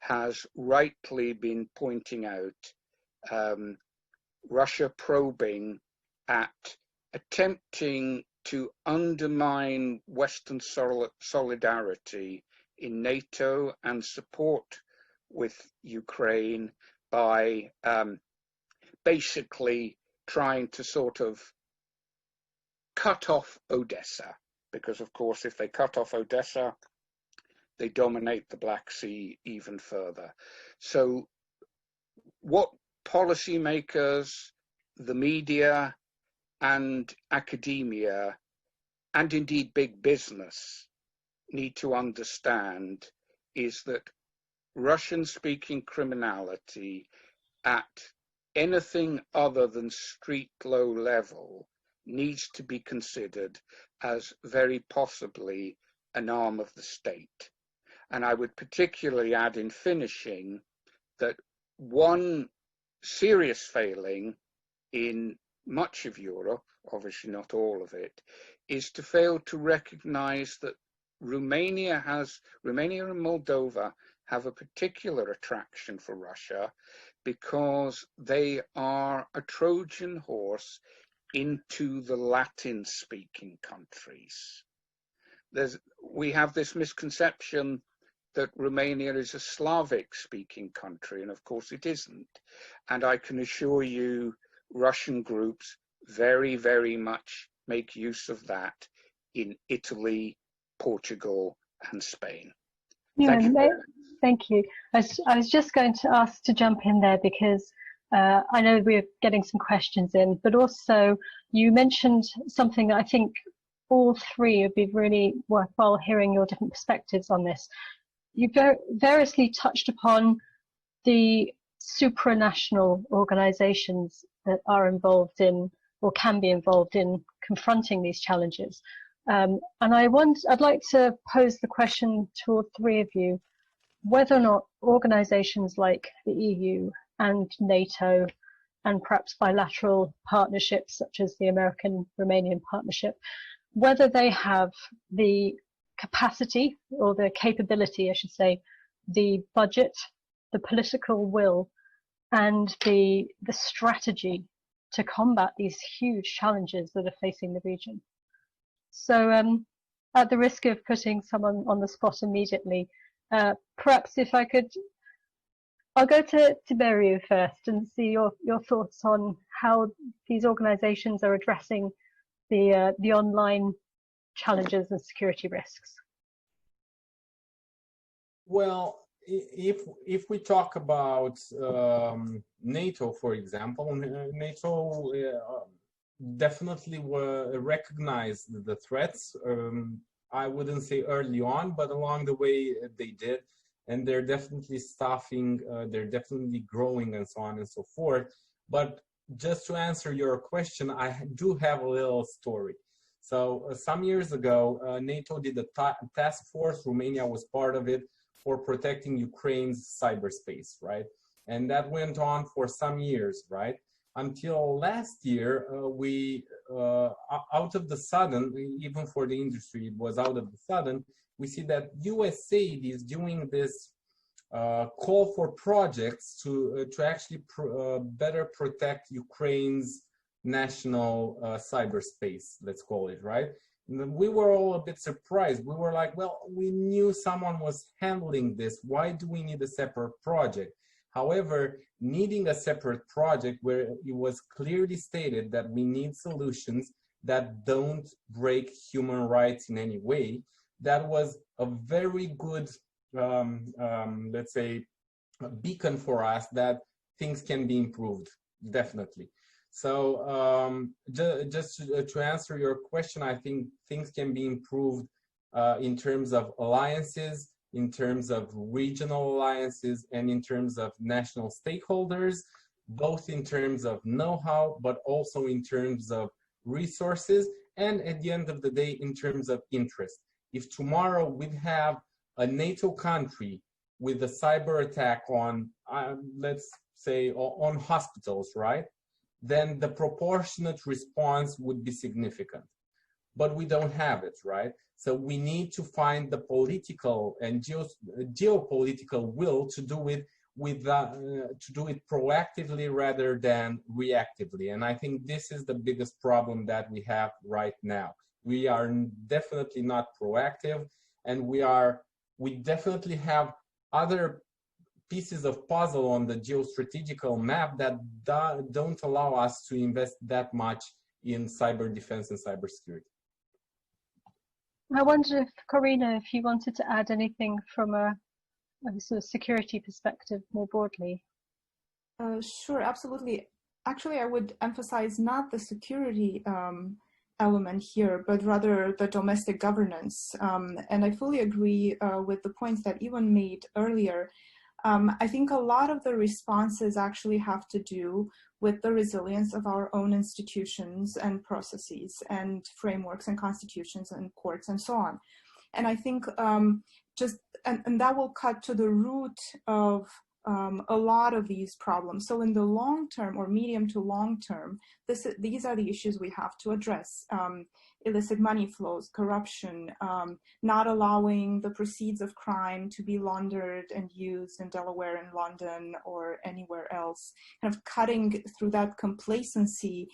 [SPEAKER 5] has rightly been pointing out. Russia probing at attempting to undermine Western solidarity in NATO and support with Ukraine by basically trying to sort of cut off Odessa, because of course if they cut off Odessa, they dominate the Black Sea even further. So what policymakers, the media, and academia, and indeed big business need to understand is that Russian-speaking criminality at anything other than street low level needs to be considered as very possibly an arm of the state. And I would particularly add in finishing that one serious failing in much of Europe, obviously not all of it, is to fail to recognize that Romania and Moldova have a particular attraction for Russia because they are a Trojan horse into the Latin-speaking countries. We have this misconception that Romania is a Slavic-speaking country, and of course it isn't. And I can assure you, Russian groups very, very much make use of that in Italy, Portugal, and Spain. Thank you.
[SPEAKER 1] Thank you. I was just going to ask to jump in there because I know we're getting some questions in, but also you mentioned something that I think all three would be really worthwhile hearing your different perspectives on this. You variously touched upon the supranational organizations that are involved in or can be involved in confronting these challenges. And I'd like to pose the question to all three of you, whether or not organizations like the EU and NATO and perhaps bilateral partnerships such as the American-Romanian partnership, whether they have the capacity or the capability, I should say, the budget, the political will, and the strategy to combat these huge challenges that are facing the region. So at the risk of putting someone on the spot immediately, perhaps if I could, I'll go to Tiberiu first and see your thoughts on how these organizations are addressing the online challenges and security risks.
[SPEAKER 4] Well, if we talk about NATO, for example, NATO definitely recognized the threats. I wouldn't say early on, but along the way they did, and they're definitely staffing, they're definitely growing and so on and so forth. But just to answer your question, I do have a little story. So some years ago, NATO did a task force, Romania was part of it, for protecting Ukraine's cyberspace, right? And that went on for some years, right? Until last year, out of the sudden, even for the industry, it was out of the sudden, we see that USAID is doing this call for projects to actually better protect Ukraine's national cyberspace, let's call it, right? And we were all a bit surprised. We were like, well, we knew someone was handling this. Why do we need a separate project? However, needing a separate project where it was clearly stated that we need solutions that don't break human rights in any way, that was a very good, let's say, a beacon for us that things can be improved, definitely. So just to answer your question, I think things can be improved in terms of alliances, in terms of regional alliances, and in terms of national stakeholders, both in terms of know-how, but also in terms of resources, and at the end of the day, in terms of interest. If tomorrow we'd have a NATO country with a cyber attack on, let's say, on hospitals, right? Then the proportionate response would be significant. But we don't have it, right? So we need to find the political and geopolitical will to do it proactively rather than reactively. And I think this is the biggest problem that we have right now. We are definitely not proactive, and we definitely have other pieces of puzzle on the geostrategical map that don't allow us to invest that much in cyber defense and cybersecurity.
[SPEAKER 1] I wonder if, Corina, if you wanted to add anything from a sort of security perspective more broadly.
[SPEAKER 3] Sure, absolutely. Actually, I would emphasize not the security element here, but rather the domestic governance. And I fully agree with the points that Euan made earlier. I think a lot of the responses actually have to do with the resilience of our own institutions and processes and frameworks and constitutions and courts and so on. And I think and that will cut to the root of a lot of these problems. So in the long term or medium to long term, these are the issues we have to address. Illicit money flows, corruption, not allowing the proceeds of crime to be laundered and used in Delaware and London or anywhere else, kind of cutting through that complacency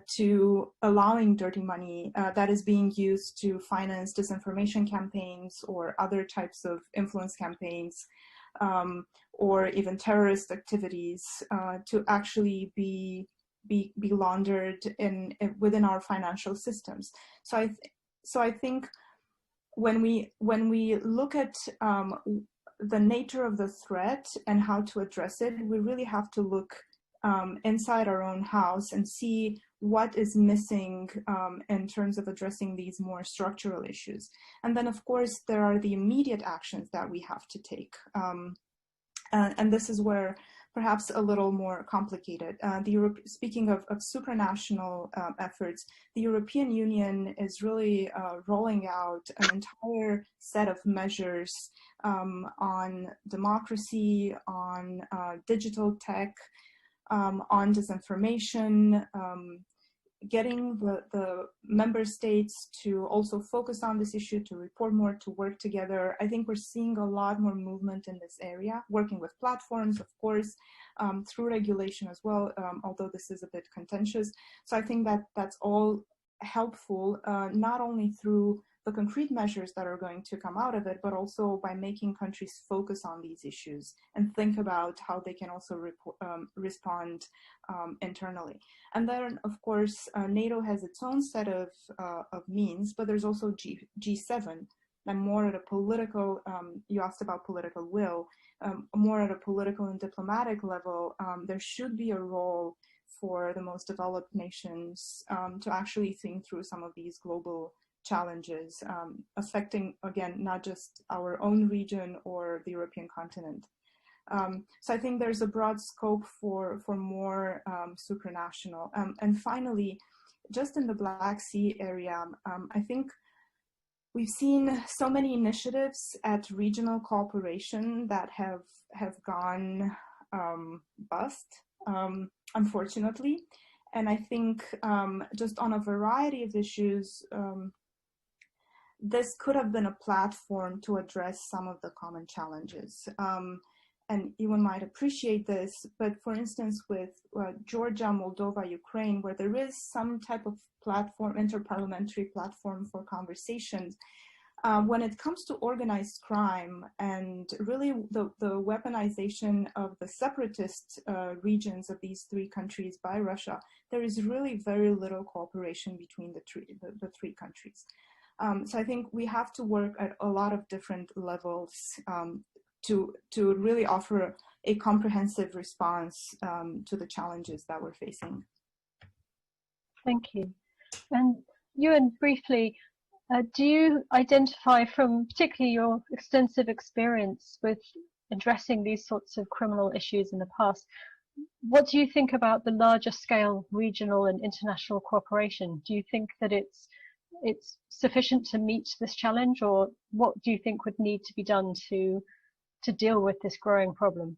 [SPEAKER 3] to allowing dirty money that is being used to finance disinformation campaigns or other types of influence campaigns, or even terrorist activities to actually be laundered within our financial systems. So I think when we look at the nature of the threat and how to address it, we really have to look inside our own house and see what is missing in terms of addressing these more structural issues. And then, of course, there are the immediate actions that we have to take. And this is where perhaps a little more complicated. Speaking of supranational efforts, the European Union is really rolling out an entire set of measures on democracy, on digital tech, on disinformation, getting the member states to also focus on this issue, to report more, to work together. I think we're seeing a lot more movement in this area, working with platforms, of course, through regulation as well, although this is a bit contentious. So I think that that's all helpful, not only through the concrete measures that are going to come out of it, but also by making countries focus on these issues and think about how they can also respond internally. And then, of course, NATO has its own set of means, but there's also G7, and more at a political, you asked about political will, more at a political and diplomatic level, there should be a role for the most developed nations to actually think through some of these global challenges affecting, again, not just our own region or the European continent. So I think there's a broad scope for more supranational. And finally, just in the Black Sea area, I think we've seen so many initiatives at regional cooperation that have gone bust, unfortunately. And I think just on a variety of issues, this could have been a platform to address some of the common challenges. And Euan might appreciate this, but for instance, with Georgia, Moldova, Ukraine, where there is some type of platform, interparliamentary platform for conversations, when it comes to organized crime and really the weaponization of the separatist regions of these three countries by Russia, there is really very little cooperation between the three countries. So I think we have to work at a lot of different levels to really offer a comprehensive response to the challenges that we're facing.
[SPEAKER 1] Thank you. And Euan, briefly, do you identify from particularly your extensive experience with addressing these sorts of criminal issues in the past, what do you think about the larger scale regional and international cooperation? Do you think that it's sufficient to meet this challenge, or what do you think would need to be done to deal with this growing problem?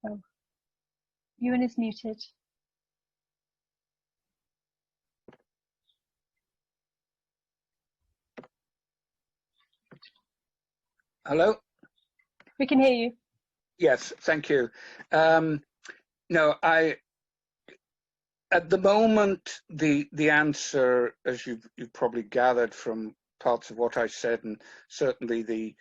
[SPEAKER 1] Oh, Euan is muted.
[SPEAKER 5] Hello?
[SPEAKER 1] We can hear you.
[SPEAKER 5] Yes, thank you. No, at the moment, the answer, as you've probably gathered from parts of what I said, and certainly the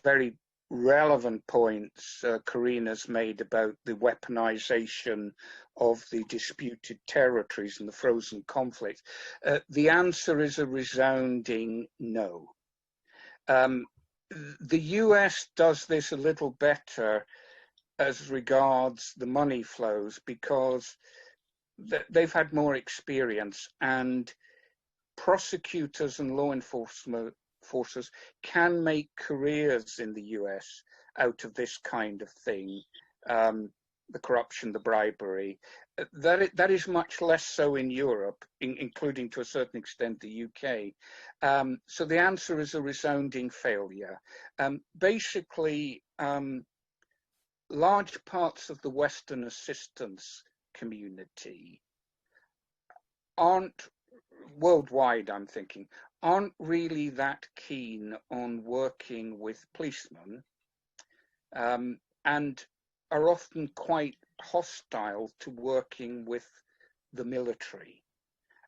[SPEAKER 5] very relevant points Corina's made about the weaponization of the disputed territories and the frozen conflict, the answer is a resounding no. The US does this a little better as regards the money flows because they've had more experience, and prosecutors and law enforcement forces can make careers in the US out of this kind of thing. the corruption, the bribery. That is much less so in Europe, including to a certain extent the UK. So the answer is a resounding failure. Basically, large parts of the Western assistance community aren't, worldwide I'm thinking, aren't really that keen on working with policemen, and are often quite hostile to working with the military.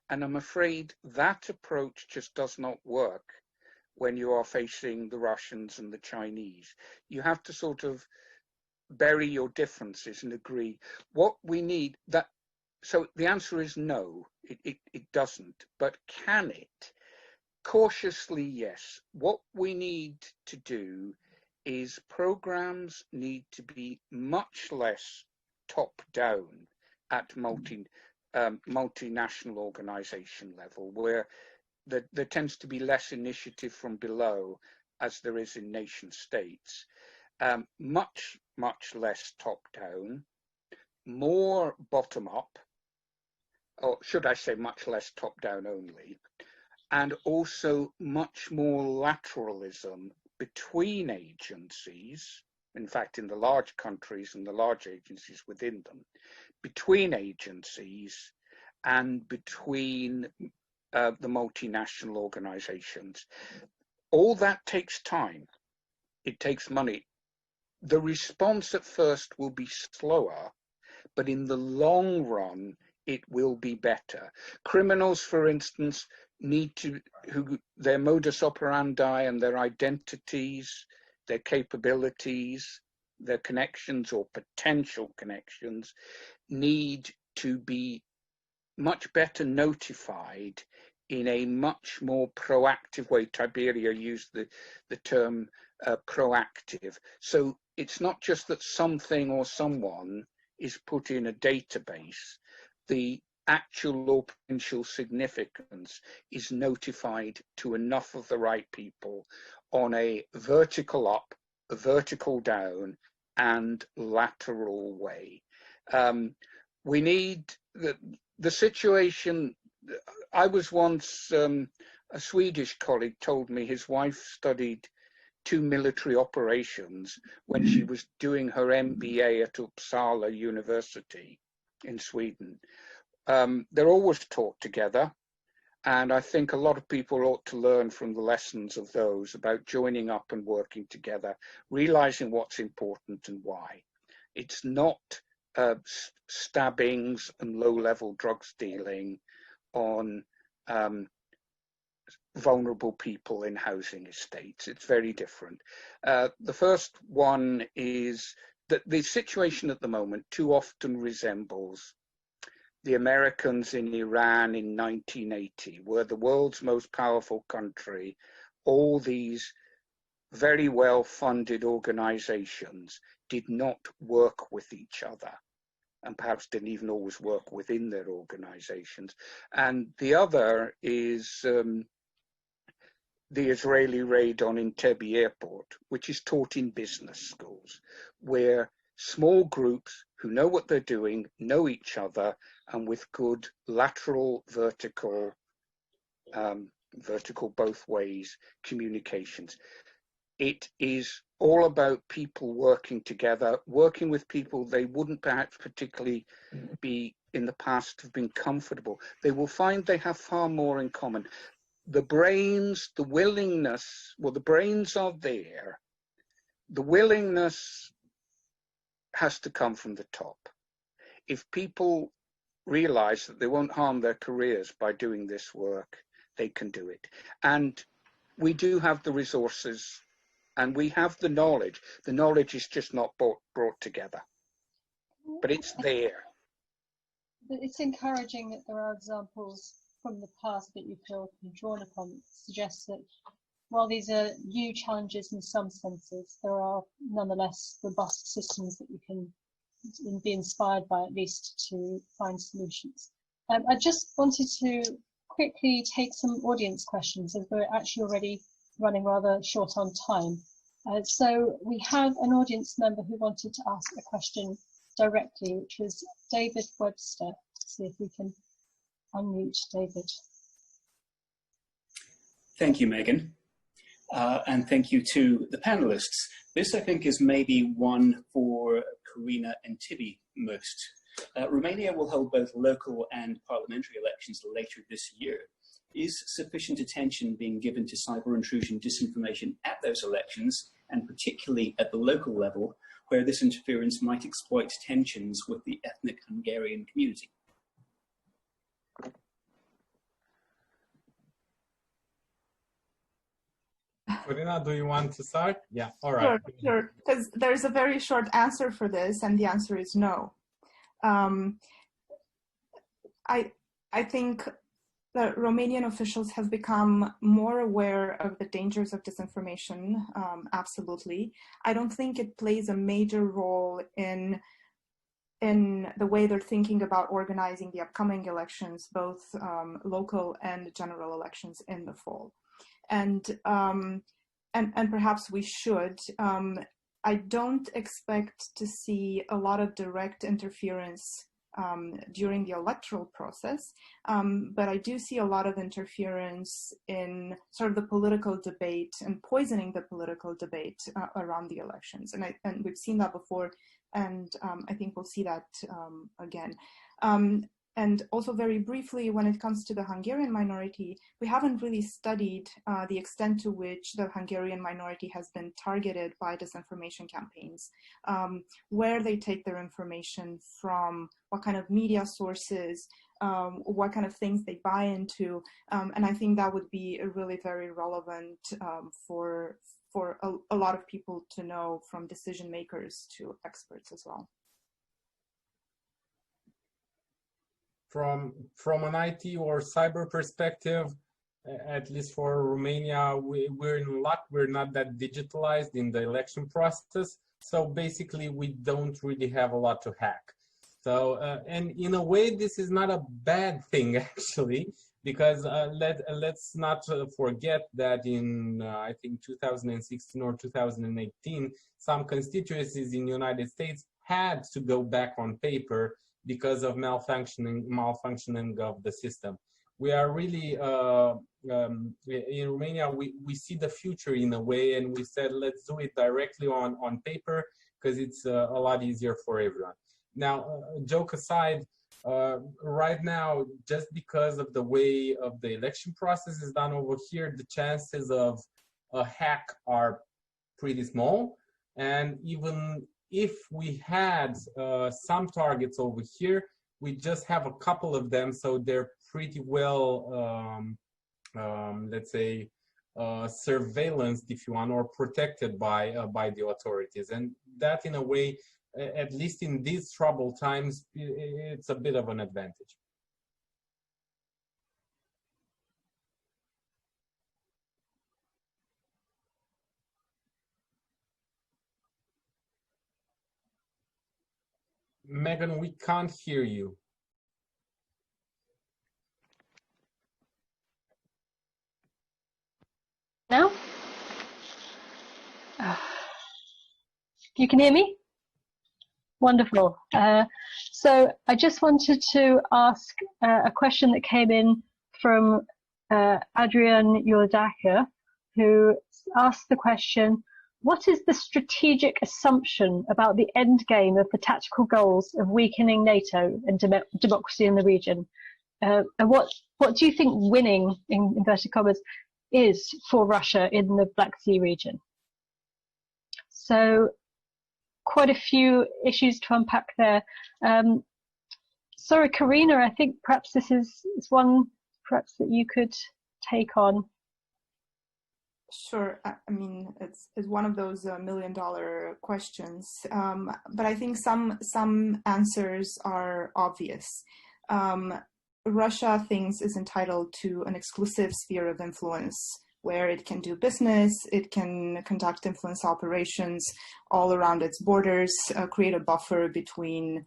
[SPEAKER 5] And I'm afraid that approach just does not work when you are facing the Russians and the Chinese. You have to sort of bury your differences and agree. What we need, that, so the answer is no, it doesn't. But can it? Cautiously, yes. What we need to do is programs need to be much less top-down at multinational organization level, where there tends to be less initiative from below as there is in nation states. Much less top-down, more bottom-up, or should I say much less top-down only, and also much more lateralism between agencies, in fact, in the large countries and the large agencies within them, between agencies and between the multinational organizations. All that takes time. It takes money. The response at first will be slower, but in the long run, it will be better. Criminals, for instance, need to, their modus operandi and their identities, their capabilities, their connections or potential connections need to be much better notified in a much more proactive way. Tiberiu used the term proactive. So it's not just that something or someone is put in a database. The actual or potential significance is notified to enough of the right people on a vertical up, a vertical down, and lateral way. We need the situation. I was once, a Swedish colleague told me his wife studied 2 military operations when she was doing her MBA at Uppsala University in Sweden. They're always taught together, and I think a lot of people ought to learn from the lessons of those about joining up and working together, realizing what's important and why. It's not stabbings and low-level drug stealing on vulnerable people in housing estates. It's very different. The first one is that the situation at the moment too often resembles the Americans in Iran in 1980, where the world's most powerful country, all these very well-funded organizations did not work with each other, and perhaps didn't even always work within their organizations. And the other is the Israeli raid on Entebbe airport, which is taught in business schools, where small groups who know what they're doing, know each other, and with good lateral, vertical both ways communications. It is all about people working together, working with people they wouldn't perhaps particularly be in the past have been comfortable. They will find they have far more in common. The brains, the willingness, well, the brains are there. The willingness has to come from the top. If people realize that they won't harm their careers by doing this work, they can do it. And we do have the resources and we have the knowledge. The knowledge is just not brought together, but it's there.
[SPEAKER 1] It's encouraging that there are examples from the past that you feel can be drawn upon that suggests that while these are new challenges in some senses, there are nonetheless robust systems that you can be inspired by, at least, to find solutions. I just wanted to quickly take some audience questions, as we're actually already running rather short on time. So we have an audience member who wanted to ask a question directly, which was David Webster. See if we can unmute David.
[SPEAKER 6] Thank you, Megan. And thank you to the panelists. This, I think, is maybe one for Corina and Tibi most. Romania will hold both local and parliamentary elections later this year. Is sufficient attention being given to cyber intrusion disinformation at those elections, and particularly at the local level, where this interference might exploit tensions with the ethnic Hungarian community?
[SPEAKER 4] Corina, do you want to start? Yeah, all right.
[SPEAKER 3] Sure, because there's a very short answer for this, and the answer is no. I think that Romanian officials have become more aware of the dangers of disinformation, absolutely. I don't think it plays a major role in the way they're thinking about organizing the upcoming elections, both local and general elections in the fall. And perhaps we should. I don't expect to see a lot of direct interference during the electoral process, but I do see a lot of interference in sort of the political debate and poisoning the political debate around the elections. And we've seen that before, and I think we'll see that again. And also very briefly, when it comes to the Hungarian minority, we haven't really studied the extent to which the Hungarian minority has been targeted by disinformation campaigns, where they take their information from, what kind of media sources, what kind of things they buy into. And I think that would be really very relevant for a lot of people to know, from decision makers to experts as well.
[SPEAKER 4] From an IT or cyber perspective, at least for Romania, we're in luck. We're not that digitalized in the election process. So basically, we don't really have a lot to hack. So, and in a way, this is not a bad thing, actually, because let's not forget that in, I think, 2016 or 2018, some constituencies in the United States had to go back on paper because of malfunctioning of the system. We are really, in Romania, we see the future in a way, and we said, let's do it directly on paper, because it's a lot easier for everyone. Now, joke aside, right now, just because of the way of the election process is done over here, the chances of a hack are pretty small. And even if we had some targets over here, we just have a couple of them, so they're pretty well, let's say, surveillanced, if you want, or protected by the authorities. And that, in a way, at least in these troubled times, it's a bit of an advantage. Megan, we can't hear you.
[SPEAKER 1] Now? You can hear me? Wonderful. So I just wanted to ask a question that came in from Adrian Yordaka, who asked the question, what is the strategic assumption about the end game of the tactical goals of weakening NATO and democracy in the region? And what do you think winning, in inverted commas, is for Russia in the Black Sea region? So quite a few issues to unpack there. Sorry, Corina, I think perhaps this is one perhaps that you could take on.
[SPEAKER 3] Sure. I mean, it's one of those million-dollar questions, but I think some answers are obvious. Russia thinks is entitled to an exclusive sphere of influence where it can do business, it can conduct influence operations all around its borders, create a buffer between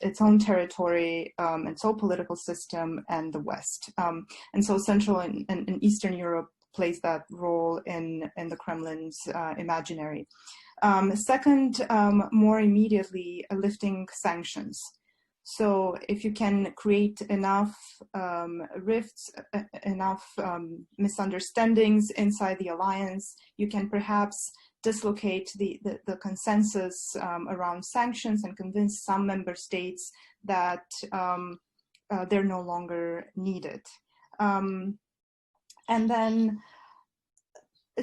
[SPEAKER 3] its own territory, its own political system, and the West. And so Central and Eastern Europe plays that role in the Kremlin's imaginary. Second, more immediately, lifting sanctions. So if you can create enough rifts, enough misunderstandings inside the alliance, you can perhaps dislocate the consensus around sanctions and convince some member states that they're no longer needed. And then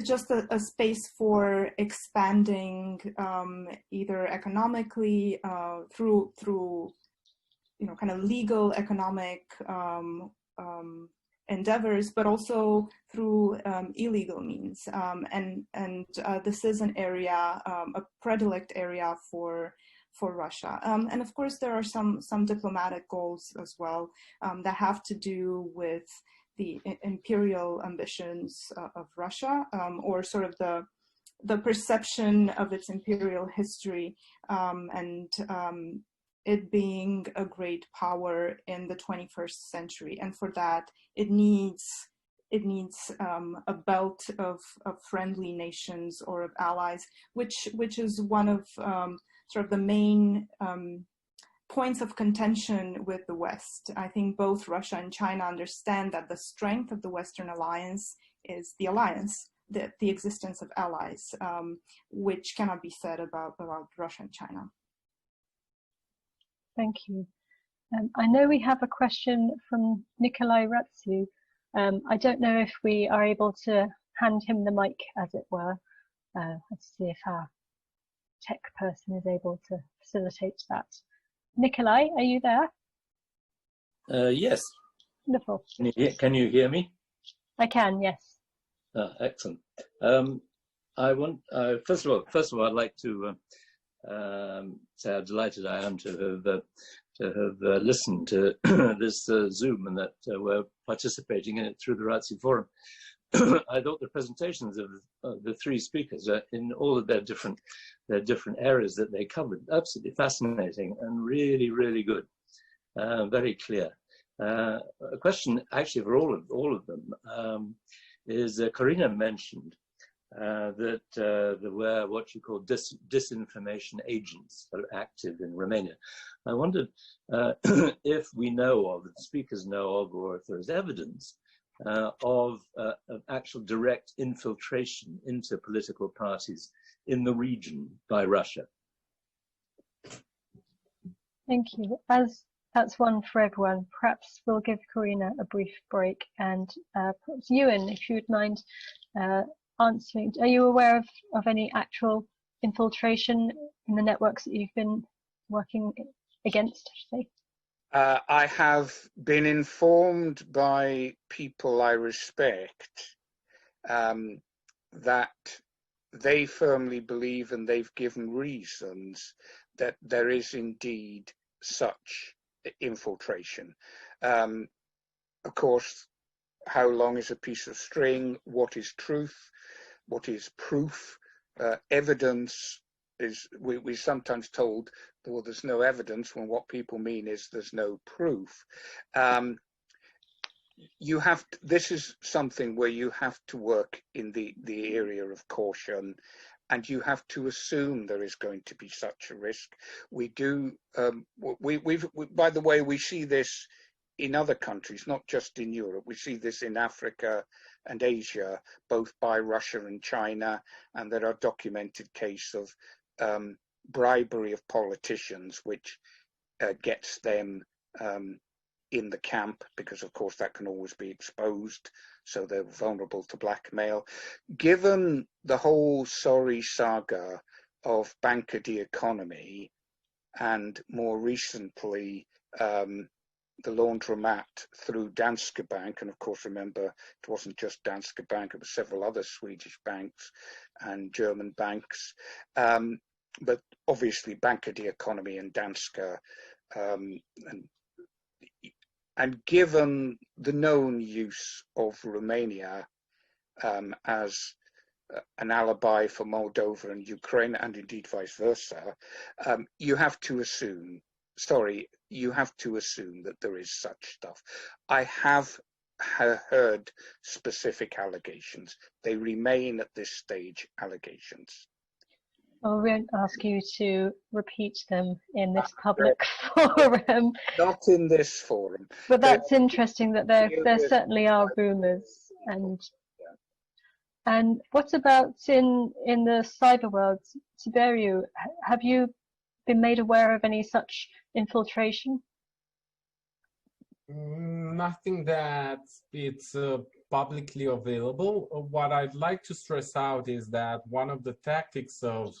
[SPEAKER 3] just a space for expanding either economically through kind of legal economic endeavors, but also through illegal means. And this is an area, a predilect area for Russia. And of course, there are some diplomatic goals as well that have to do with the imperial ambitions of Russia, or sort of the perception of its imperial history, and it being a great power in the 21st century. And for that, it needs a belt of friendly nations or of allies, which is one of sort of the main points of contention with the West. I think both Russia and China understand that the strength of the Western alliance is the alliance, the existence of allies, which cannot be said about Russia and China.
[SPEAKER 1] Thank you. I know we have a question from Nikolai Ratsu. I don't know if we are able to hand him the mic, as it were. Let's see if our tech person is able to facilitate that. Nikolai, are you there?
[SPEAKER 7] Yes.
[SPEAKER 1] Wonderful.
[SPEAKER 7] Can you hear me?
[SPEAKER 1] I can, yes.
[SPEAKER 7] Excellent. I want first of all, I'd like to say how delighted I am to have listened to this Zoom, and that we're participating in it through the Ratsi Forum. I thought the presentations of the three speakers, in all of their different areas that they covered, absolutely fascinating and really, really good, very clear. A question actually for all of them is Corina mentioned that there were what you call disinformation agents that are active in Romania. I wondered if we know of, if the speakers know of, or if there is evidence of actual direct infiltration into political parties in the region by Russia.
[SPEAKER 1] Thank you. As that's one for everyone, perhaps we'll give Corina a brief break, and perhaps Euan, if you would mind answering. Are you aware of any actual infiltration in the networks that you've been working against, I should say?
[SPEAKER 5] I have been informed by people I respect that they firmly believe, and they've given reasons, that there is indeed such infiltration. Of course, how long is a piece of string? What is truth? What is proof? Evidence is, we're sometimes told, well, there's no evidence, when what people mean is there's no proof. You have to, this is something where you have to work in the area of caution, and you have to assume there is going to be such a risk. We do, by the way, we see this in other countries, not just in Europe. We see this in Africa and Asia, both by Russia and China, and there are documented cases of bribery of politicians, which gets them in the camp, because of course that can always be exposed, so they're vulnerable to blackmail. Given the whole sorry saga of Banca di Economy, and more recently the laundromat through Danske Bank, and of course remember it wasn't just Danske Bank, it was several other Swedish banks and German banks, but obviously Banca di Economy and Danske, and given the known use of Romania as an alibi for Moldova and Ukraine, and indeed vice versa, you have to assume, you have to assume that there is such stuff. I have heard specific allegations. They remain at this stage allegations.
[SPEAKER 1] I won't ask you to repeat them in this public forum.
[SPEAKER 5] Not in this forum.
[SPEAKER 1] But that's interesting that there certainly are
[SPEAKER 5] cyber
[SPEAKER 1] rumours. And what about in the cyber world, Tiberiu? Have you been made aware of any such infiltration?
[SPEAKER 4] Nothing that it's publicly available. What I'd like to stress out is that one of the tactics of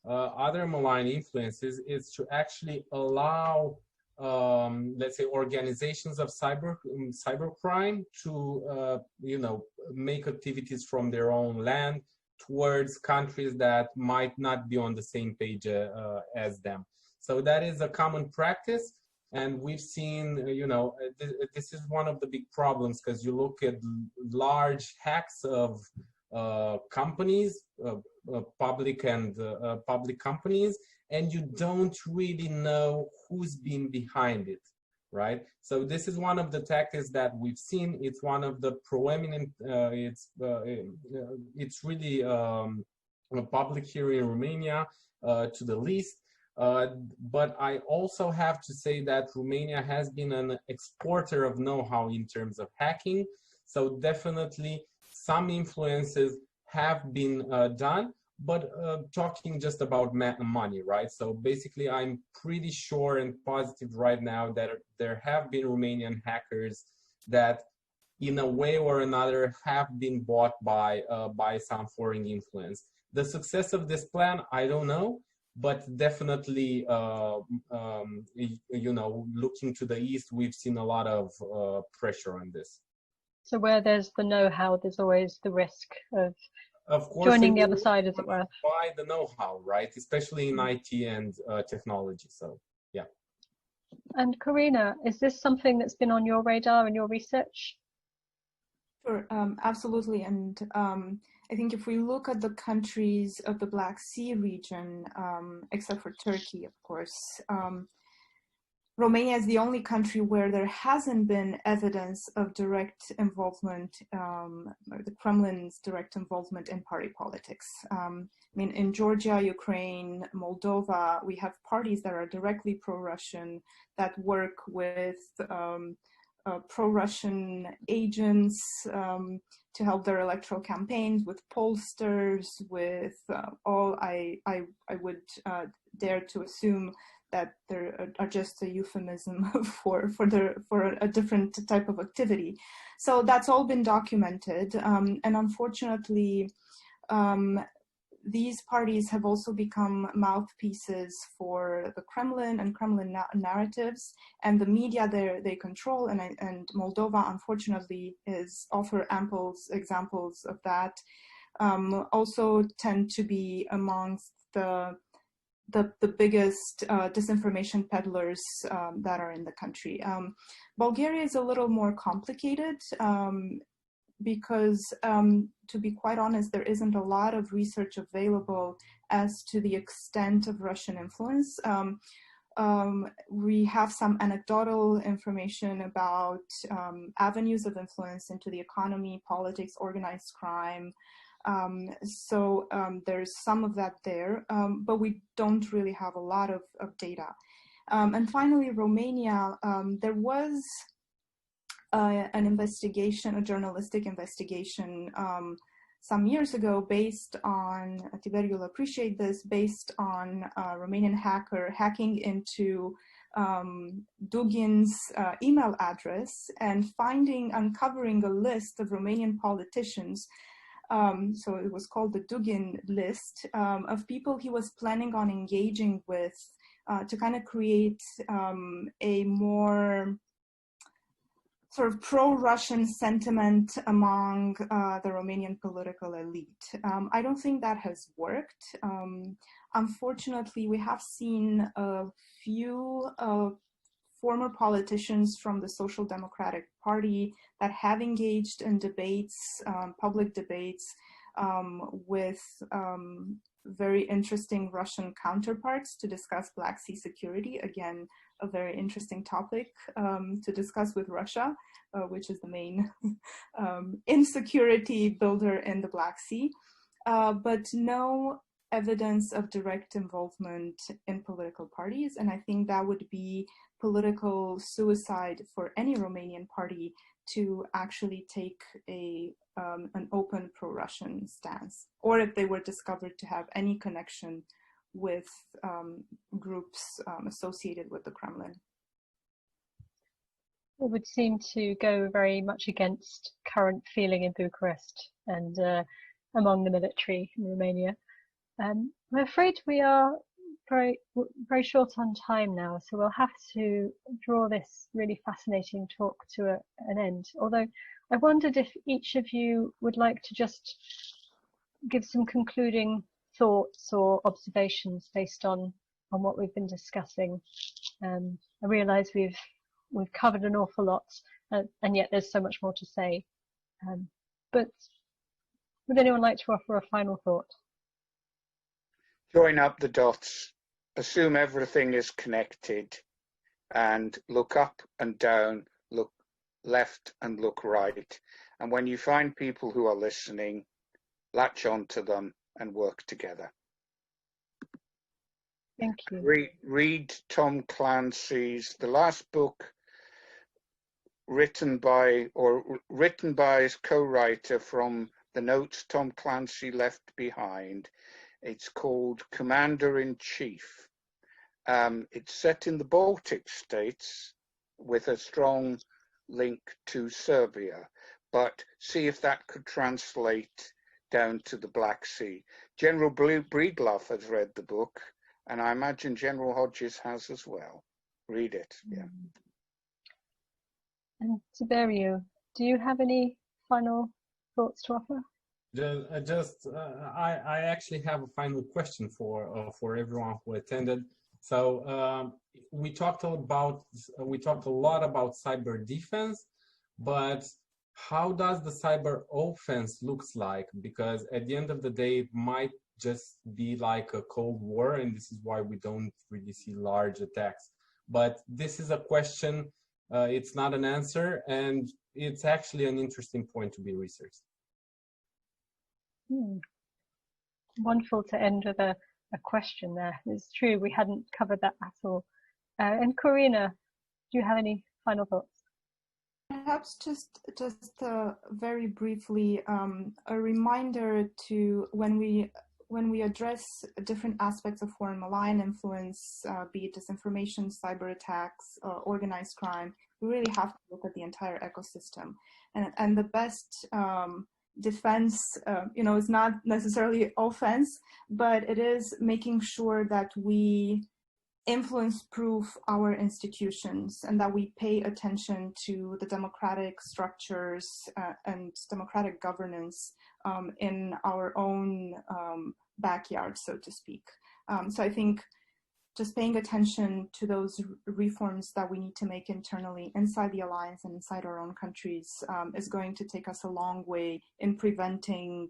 [SPEAKER 4] other malign influences is to actually allow, let's say, organizations of cybercrime to, you know, make activities from their own land towards countries that might not be on the same page as them. So that is a common practice. And we've seen, you know, this is one of the big problems, because you look at large hacks of companies, public companies, and you don't really know who's been behind it, right? So this is one of the tactics that we've seen. It's one of the proeminent, it's really public here in Romania, to the least. But I also have to say that Romania has been an exporter of know-how in terms of hacking. So definitely some influences have been done, but talking just about money, right? So basically I'm pretty sure and positive right now that there have been Romanian hackers that in a way or another have been bought by some foreign influence. The success of this plan, I don't know. But definitely, you know, looking to the east, we've seen a lot of pressure on this.
[SPEAKER 1] So where there's the know-how, there's always the risk of
[SPEAKER 4] course,
[SPEAKER 1] joining the other side, as it were.
[SPEAKER 4] Buy the know-how, right? Especially in IT and technology. So, yeah.
[SPEAKER 1] And Corina, is this something that's been on your radar in your research?
[SPEAKER 3] Sure, absolutely. And I think if we look at the countries of the Black Sea region, except for Turkey, of course, Romania is the only country where there hasn't been evidence of direct involvement, or the Kremlin's direct involvement in party politics. I mean, in Georgia, Ukraine, Moldova, we have parties that are directly pro-Russian that work with pro-Russian agents to help their electoral campaigns, with pollsters, with all I would dare to assume that there are just a euphemism for a different type of activity. So that's all been documented, and unfortunately, these parties have also become mouthpieces for the Kremlin and Kremlin narratives, and the media they control, and Moldova, unfortunately, offer ample examples of that. Also tend to be amongst the biggest disinformation peddlers that are in the country. Bulgaria is a little more complicated, because to be quite honest, there isn't a lot of research available as to the extent of Russian influence. We have some anecdotal information about avenues of influence into the economy, politics, organized crime. So there's some of that there, but we don't really have a lot of data. And finally, Romania, there was an investigation, a journalistic investigation some years ago based on, Tiberiu will appreciate this, based on a Romanian hacker hacking into Dugin's email address and uncovering a list of Romanian politicians. So it was called the Dugin list of people he was planning on engaging with to kind of create a more sort of pro-Russian sentiment among the Romanian political elite. I don't think that has worked. Unfortunately, we have seen a few former politicians from the Social Democratic Party that have engaged in debates, public debates, with very interesting Russian counterparts to discuss Black Sea security. Again, a very interesting topic to discuss with Russia, which is the main insecurity builder in the Black Sea. But no evidence of direct involvement in political parties. And I think that would be political suicide for any Romanian party to actually take an open pro-Russian stance, or if they were discovered to have any connection with groups associated with the Kremlin.
[SPEAKER 1] It would seem to go very much against current feeling in Bucharest and among the military in Romania. I'm afraid we are very short on time now, so we'll have to draw this really fascinating talk to an end. Although I wondered if each of you would like to just give some concluding thoughts or observations based on what we've been discussing. I realise we've covered an awful lot, and yet there's so much more to say. But would anyone like to offer a final thought?
[SPEAKER 5] Join up the dots, assume everything is connected, and look up and down, look left and look right. And when you find people who are listening, latch onto them and work together.
[SPEAKER 1] Thank you.
[SPEAKER 5] Read Tom Clancy's, the last book written by his co-writer from the notes Tom Clancy left behind. It's called Commander-in-Chief. It's set in the Baltic states with a strong link to Serbia, but see if that could translate down to the Black Sea. General Breedlove has read the book, and I imagine General Hodges has as well. Read it, yeah.
[SPEAKER 1] And Tiberiu, do you have any final thoughts to offer?
[SPEAKER 4] I actually have a final question for everyone who attended. So we talked a lot about cyber defense, but how does the cyber offense looks like? Because at the end of the day, it might just be like a Cold War, and this is why we don't really see large attacks. But this is a question. It's not an answer, and it's actually an interesting point to be researched.
[SPEAKER 1] Wonderful to end with a question there. It's true, we hadn't covered that at all. And Corina, do you have any final thoughts?
[SPEAKER 3] Perhaps just very briefly, a reminder to when we address different aspects of foreign malign influence, be it disinformation, cyber attacks, organized crime, we really have to look at the entire ecosystem. And the best defense, is not necessarily offense, but it is making sure that we influence-proof our institutions and that we pay attention to the democratic structures and democratic governance in our own backyard, so to speak. So I think just paying attention to those reforms that we need to make internally inside the alliance and inside our own countries is going to take us a long way in preventing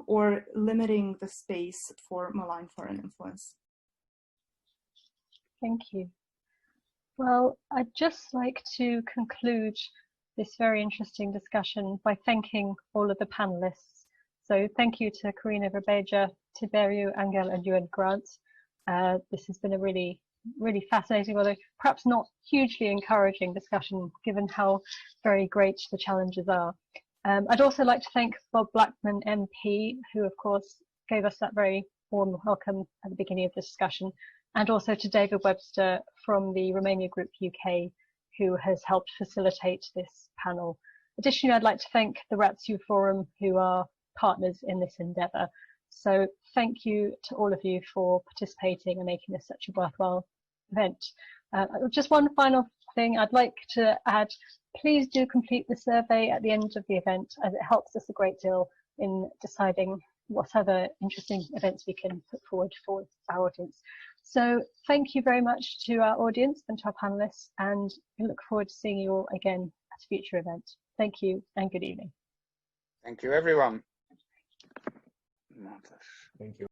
[SPEAKER 3] or limiting the space for malign foreign influence.
[SPEAKER 1] Thank you. Well, I'd just like to conclude this very interesting discussion by thanking all of the panelists. So thank you to Corina Rebegea, Tiberiu Anghel and Euan Grant. This has been a really fascinating, although perhaps not hugely encouraging discussion given how very great the challenges are. I'd also like to thank Bob Blackman MP, who of course gave us that very warm welcome at the beginning of the discussion, and also to David Webster from the Romania Group UK, who has helped facilitate this panel. Additionally, I'd like to thank the RATSU Forum, who are partners in this endeavour. So thank you to all of you for participating and making this such a worthwhile event. Just one final thing I'd like to add, please do complete the survey at the end of the event, as it helps us a great deal in deciding what other interesting events we can put forward for our audience. So thank you very much to our audience and to our panelists, and we look forward to seeing you all again at a future event. Thank you and good evening.
[SPEAKER 5] Thank you, everyone.
[SPEAKER 4] Thank you.